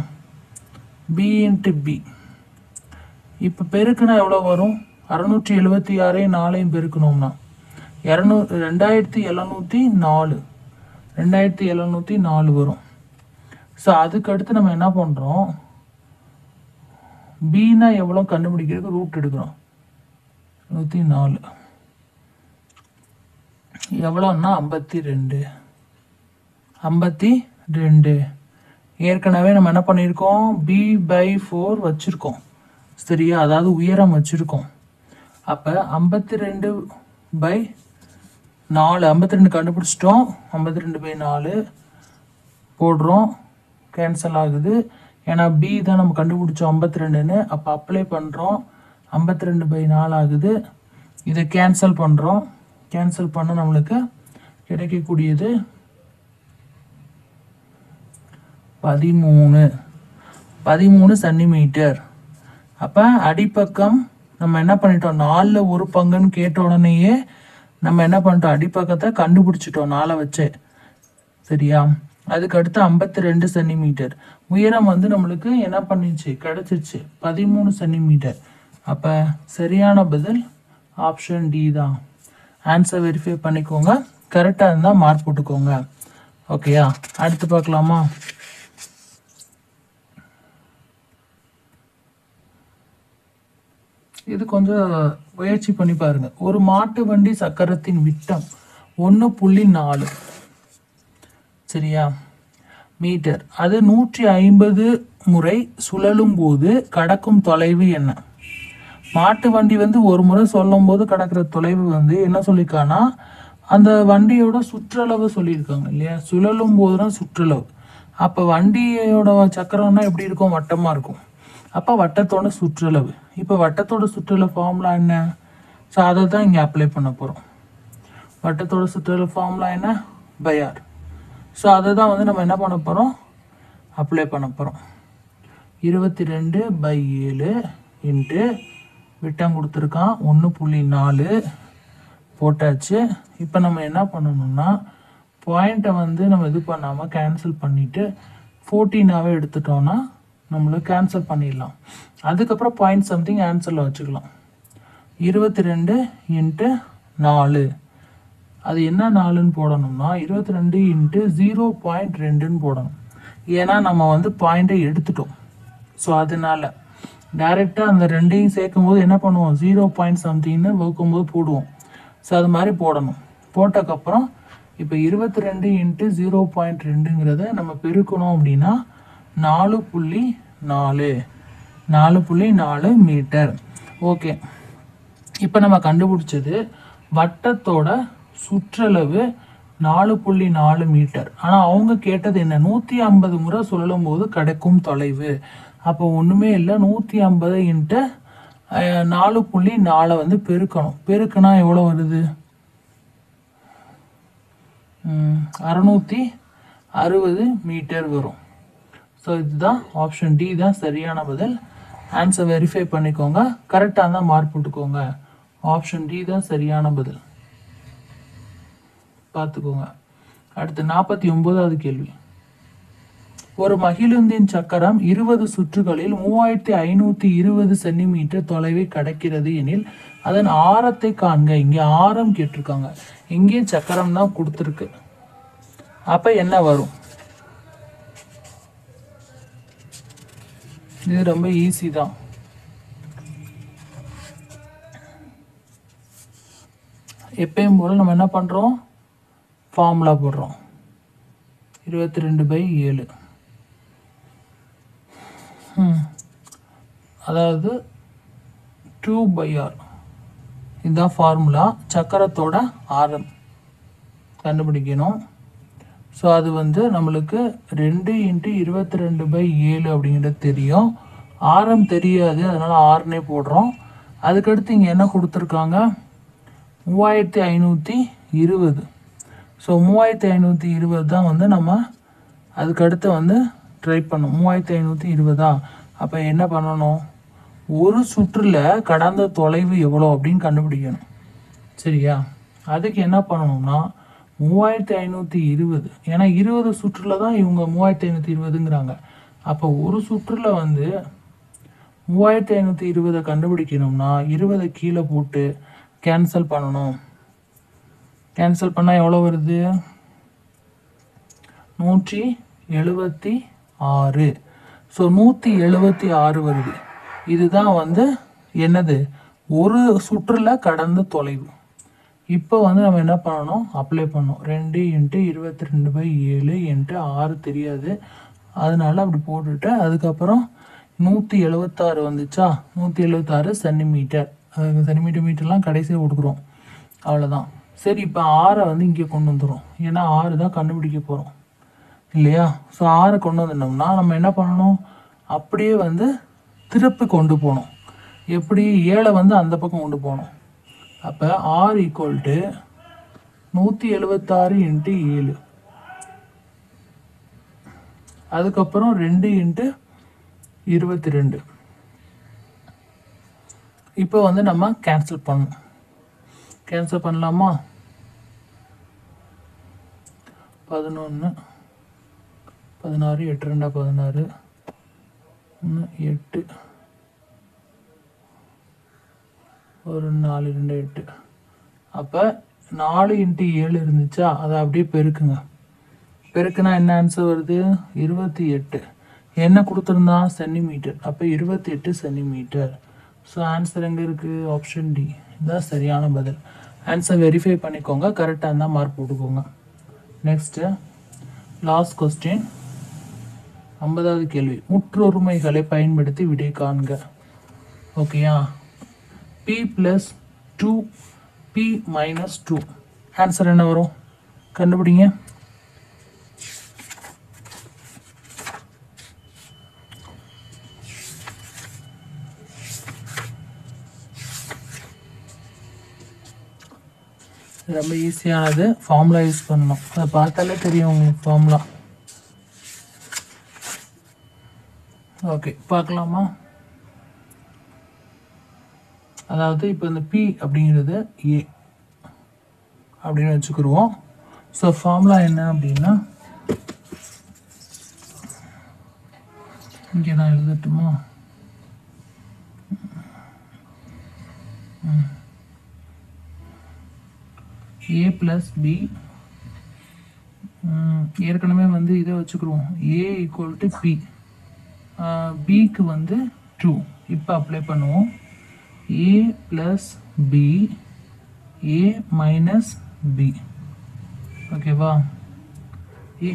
பி இன்ட்டு பி. இப்போ பெருக்குனா எவ்வளோ வரும், 676 4 பெருக்கணும்னா 2704 2704 வரும். ஸோ அதுக்கடுத்து நம்ம என்ன பண்ணுறோம், பின்னா எவ்வளோ கண்டுபிடிக்கிறதுக்கு ரூட் எடுக்கிறோம். 104 எவ்வளோன்னா 52. 52 ஏற்கனவே நம்ம என்ன பண்ணியிருக்கோம், b/4 வச்சுருக்கோம் சரியா, அதாவது உயரம் வச்சுருக்கோம். அப்போ 52/4 52 கண்டுபிடிச்சிட்டோம். 52/4 போடுறோம், கேன்சல் ஆகுது. ஏன்னா பி தான் நம்ம கண்டுபிடிச்சோம் 52ன்னு. அப்போ அப்ளை பண்ணுறோம், 52/4 ஆகுது. இதை கேன்சல் பண்ணுறோம். கேன்சல் பண்ண நம்மளுக்கு கிடைக்கக்கூடியது 13 சென்டிமீட்டர். அப்போ அடிப்பக்கம் நம்ம என்ன பண்ணிட்டோம், 4ல் 1 பங்குன்னு கேட்ட உடனேயே நம்ம என்ன பண்ணிட்டோம், அடிப்பக்கத்தை கண்டுபிடிச்சிட்டோம் 4 வச்சு சரியா. அதுக்கு அடுத்து 52 சென்டிமீட்டர். உயரம் வந்து நம்மளுக்கு என்ன பண்ணிச்சு, கிடைச்சிச்சு 13 சென்டிமீட்டர். அப்போ சரியான பதில் ஆப்ஷன் டி தான். ஆன்சர் வெரிஃபை பண்ணிக்கோங்க, கரெக்டாக இருந்தால் மார்க் போட்டுக்கோங்க. ஓகேயா, அடுத்து பார்க்கலாமா. இது கொஞ்சம் முயற்சி பண்ணி பாருங்க. ஒரு மாட்டு வண்டி சக்கரத்தின் விட்டம் 1.4 சரியா மீட்டர். அது 150 முறை சுழலும் போது கடக்கும் தொலைவு என்ன? மாட்டு வண்டி வந்து ஒரு முறை சொல்லும் போது கடக்கிற தொலைவு வந்து என்ன சொல்லியிருக்காங்கன்னா, அந்த வண்டியோட சுற்றளவு சொல்லியிருக்காங்க இல்லையா. சுழலும் போது தான் சுற்றளவு. அப்போ வண்டியோட சக்கரம்னா எப்படி இருக்கும், வட்டமாக இருக்கும். அப்போ வட்டத்தோட சுற்றளவு. இப்போ வட்டத்தோட சுற்றளவு ஃபார்முலா என்ன? ஸோ அதை தான் இங்கே அப்ளை பண்ண போகிறோம். வட்டத்தோட சுற்றளவு ஃபார்முலா என்ன, பை/r. ஸோ அதை தான் வந்து நம்ம என்ன பண்ண போகிறோம், அப்ளை பண்ண போகிறோம். 22/7 இன்ட்டு விட்டம் கொடுத்துருக்கான் 1.4 போட்டாச்சு. இப்போ நம்ம என்ன பண்ணணும்னா, பாயிண்ட்டை வந்து நம்ம இது பண்ணாமல் கேன்சல் பண்ணிவிட்டு 14ஆகவே எடுத்துட்டோன்னா நம்மளுக்கு கேன்சல் பண்ணிடலாம். அதுக்கப்புறம் பாயிண்ட் சம்திங் ஆன்சரில் வச்சுக்கலாம். 22 இன்ட்டு 4 அது என்ன 4ன்னு போடணும்னா 22 இன்ட்டு 0.2ன்னு போடணும். ஏன்னா நம்ம வந்து பாயிண்ட்டை எடுத்துட்டோம். ஸோ அதனால டைரெக்டாக அந்த ரெண்டையும் சேர்க்கும் போது என்ன பண்ணுவோம், 0. somethingன்னு வகுக்கும்போது போடுவோம். ஸோ அது மாதிரி போடணும். போட்டதுக்கப்புறம் இப்போ 22 இன்ட்டு 0.2ங்கிறத நம்ம பெருக்கணும் அப்படின்னா 4.4 மீட்டர். ஓகே, இப்போ நம்ம கண்டுபிடிச்சது வட்டத்தோட சுற்றளவு 4.4 மீட்டர். ஆனால் அவங்க கேட்டது என்ன, 150 முறை சுழலும் போது கிடைக்கும் தொலைவு. அப்போ ஒன்றுமே இல்லை, 150 இன்ட்டு 4.4 வந்து பெருக்கணும். பெருக்குனா எவ்வளோ வருது, 660 மீட்டர் வரும். ஸோ இதுதான் ஆப்ஷன் டி தான் சரியான பதில். ஆன்சர் வெரிஃபை பண்ணிக்கோங்க, கரெக்டாக இருந்தால் மார்க் போட்டுக்கோங்க. ஆப்ஷன் டி தான் சரியான பதில், பார்த்துக்கோங்க. அடுத்து 49வது கேள்வி. ஒரு மகிழுந்தின் சக்கரம் 20 சுற்றுகளில் 3520 சென்டிமீட்டர் தொலைவை கடக்கிறது எனில் அதன் ஆரத்தை காண்க. இங்கே ஆரம் கேட்டிருக்காங்க, இங்கேயும் சக்கரம் தான் கொடுத்துருக்கு. அப்போ என்ன வரும்? இது ரொம்ப ஈஸி தான். எப்பயும் போல நம்ம என்ன பண்ணுறோம், ஃபார்முலா போடுறோம். 22/7 அதாவது 2/r. இதுதான் ஃபார்முலா. சக்கரத்தோட ஆரம் கண்டுபிடிக்கணும். ஸோ அது வந்து நம்மளுக்கு 2 × 22/7 அப்படிங்கிறது தெரியும். ஆரம் தெரியாது, அதனால் ஆறுனே போடுறோம். அதுக்கடுத்து இங்கே என்ன கொடுத்துருக்காங்க, 3520. ஸோ 3520 தான் வந்து நம்ம அதுக்கடுத்து வந்து ட்ரை பண்ணும். 3520. அப்போ என்ன பண்ணணும், ஒரு சுற்றில் கடந்த தொலைவு எவ்வளோ அப்படின்னு கண்டுபிடிக்கணும். சரியா? அதுக்கு என்ன பண்ணணும்னா 3520, ஏன்னா 20 சுற்றில் தான் இவங்க 3520ங்கிறாங்க. அப்போ ஒரு சுற்றில் வந்து 3520 கண்டுபிடிக்கணும்னா 20 கீழே போட்டு கேன்சல் பண்ணணும். கேன்சல் பண்ணால் எவ்வளோ வருது, 176. ஸோ 176 வருது. இதுதான் வந்து என்னது, ஒரு சுற்றுல கடந்த தொலைவு. இப்போ வந்து நம்ம என்ன பண்ணணும், அப்ளை பண்ணணும். 2 × 22/7 × 6 தெரியாது, அதனால அப்படி போட்டுட்டு அதுக்கப்புறம் 176 வந்துச்சா, 176 சென்டிமீட்டர். சென்டிமீட்டர் மீட்டர்லாம் கடைசியாக கொடுக்குறோம், அவ்வளோதான். சரி, இப்போ 6 வந்து இங்கே கொண்டு வந்துடும், ஏன்னா 6 தான் கண்டுபிடிக்க போகிறோம் இல்லையா? ஸோ 6 கொண்டு வந்துட்டோம்னா நம்ம என்ன பண்ணணும், அப்படியே வந்து திருப்பி கொண்டு போகணும். எப்படி, 7 வந்து அந்த பக்கம் கொண்டு போகணும். அப்போ R = 176 × 7, அதுக்கப்புறம் 2 × 22. இப்போ வந்து நம்ம கேன்சல் பண்ணணும். கேன்சல் பண்ணலாமா? 11, 16, 8 2 16, 8, 4 2 8. அப்போ 4 × 7 இருந்துச்சா, அதை அப்படியே பெருக்குங்க. பெருக்குனா என்ன ஆன்சர் வருது, 28. என்ன கொடுத்துருந்தான், சென்டிமீட்டர். அப்போ 28 சென்டிமீட்டர். ஸோ ஆன்சர் எங்கே இருக்குது, ஆப்ஷன் டி. இதுதான் சரியான பதில். ஆன்சர் வெரிஃபை பண்ணிக்கோங்க, கரெக்டாக இருந்தால் மார்க் போட்டுக்கோங்க. நெக்ஸ்ட்டு லாஸ்ட் கொஸ்டின், 50வது கேள்வி. முற்றொருமைகளை பயன்படுத்தி விடை காண்க. ஓகேயா? P + 2 P - 2. ஆன்சர் என்ன வரும், கண்டுபிடிங்க. ரொம்ப ஈஸியானது, ஃபார்முலா யூஸ் பண்ணணும். அதை பார்த்தாலே தெரியும் உங்களுக்கு ஃபார்முலா. ஓகே, பார்க்கலாமா? அதாவது இப்போ இந்த P அப்படிங்கிறது A அப்படின்னு வச்சுக்கிடுவோம். ஸோ ஃபார்முலா என்ன அப்படின்னா, இங்கே நான் எழுதட்டுமா? A + B, ஏற்கனவே வந்து இதை வச்சுக்கிடுவோம். A = P, Bக்கு வந்து 2. இப்போ அப்ளை பண்ணுவோம். A + B, A - B, ஓகேவா, = A²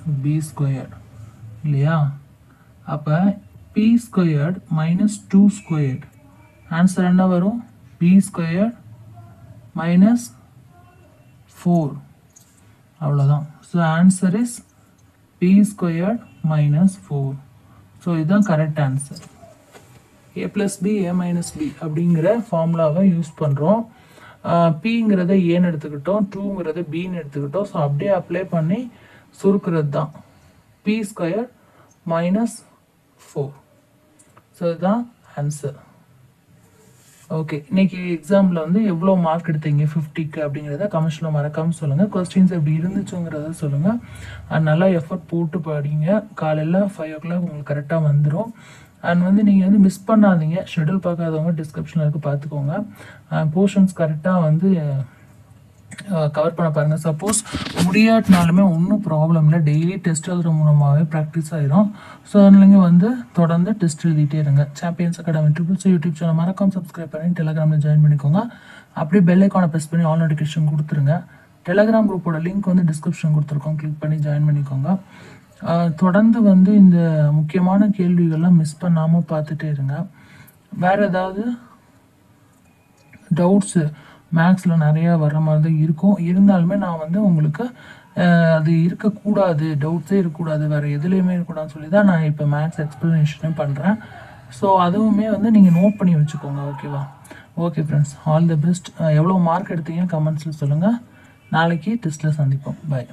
- B² இல்லையா? அப்போ P² - 2². ஆன்சர் என்ன வரும், B² - 4. அவ்வளோதான். So answer is P² - 4. So இதுதான் correct answer. A + B, A - B அப்படிங்கிற ஃபார்முலாவை யூஸ் பண்ணுறோம். Pங்கிறத ஏன்னு எடுத்துக்கிட்டோம், 2ங்கிறத Bன்னு எடுத்துக்கிட்டோம். ஸோ அப்படியே அப்ளை பண்ணி சுருக்கிறது தான் P² - 4. ஸோ இதுதான் ஆன்சர். ஓகே, இன்னைக்கு எக்ஸாமில் வந்து எவ்வளோ மார்க் எடுத்தீங்க 50க்கு அப்படிங்கிறத கமெண்ட்ஸில் மறக்காமல் சொல்லுங்கள். கொஸ்டின்ஸ் எப்படி இருந்துச்சுங்கிறத சொல்லுங்கள். நல்லா எஃபர்ட் போட்டு படிங்க. காலையில் 5 o'clock உங்களுக்கு கரெக்டாக வந்துடும். அண்ட் வந்து நீங்கள் வந்து மிஸ் பண்ணாதீங்க. ஷெடியூல் பார்க்காதவங்க டிஸ்கிரிப்ஷனில் இருக்குது, பார்த்துக்கோங்க. போர்ஷன்ஸ் கரெக்டாக வந்து கவர் பண்ண பாருங்கள். சப்போஸ் முடியாட்டினாலுமே ஒன்றும் ப்ராப்ளம் இல்லை, டெய்லி டெஸ்ட் எழுதுற மூலமாகவே ப்ராக்டிஸ் ஆகிடும். ஸோ அதனால வந்து தொடர்ந்து டெஸ்ட் எழுதிட்டே இருங்க. Champions academy triples YouTube channel மறக்காம சப்ஸ்கிரைப் பண்ணி டெலிகிராமில் ஜாயின் பண்ணிக்கோங்க. அப்படியே பெல் ஐக்கானை ப்ரெஸ் பண்ணி ஆல் நோட்டிஃபிகேஷன் கொடுத்துருங்க. டெலிகிராம் குரூப்போட லிங்க் வந்து டிஸ்கிரிப்ஷன் கொடுத்துருக்கோம், கிளிக் பண்ணி ஜாயின் பண்ணிக்கோங்க. தொடர்ந்து வந்து இந்த முக்கியமான கேள்விகள்லாம் மிஸ் பண்ணாமல் பார்த்துட்டே இருங்க. வேறு ஏதாவது டவுட்ஸு மேக்ஸில் நிறையா வர்ற மாதிரி தான் இருக்கும். இருந்தாலுமே நான் வந்து உங்களுக்கு அது இருக்கக்கூடாது, டவுட்ஸே இருக்கக்கூடாது, வேறு எதுலேயுமே இருக்கக்கூடாதுன்னு சொல்லி தான் நான் இப்போ மேக்ஸ் எக்ஸ்ப்ளனேஷனே பண்ணுறேன். ஸோ அதுவுமே வந்து நீங்கள் நோட் பண்ணி வச்சுக்கோங்க. ஓகேவா? Okay friends, all the best. எவ்வளோ மார்க் எடுத்தீங்கன்னு கமெண்ட்ஸில் சொல்லுங்கள். நாளைக்கு டெஸ்ட்டில் சந்திப்போம். பாய்.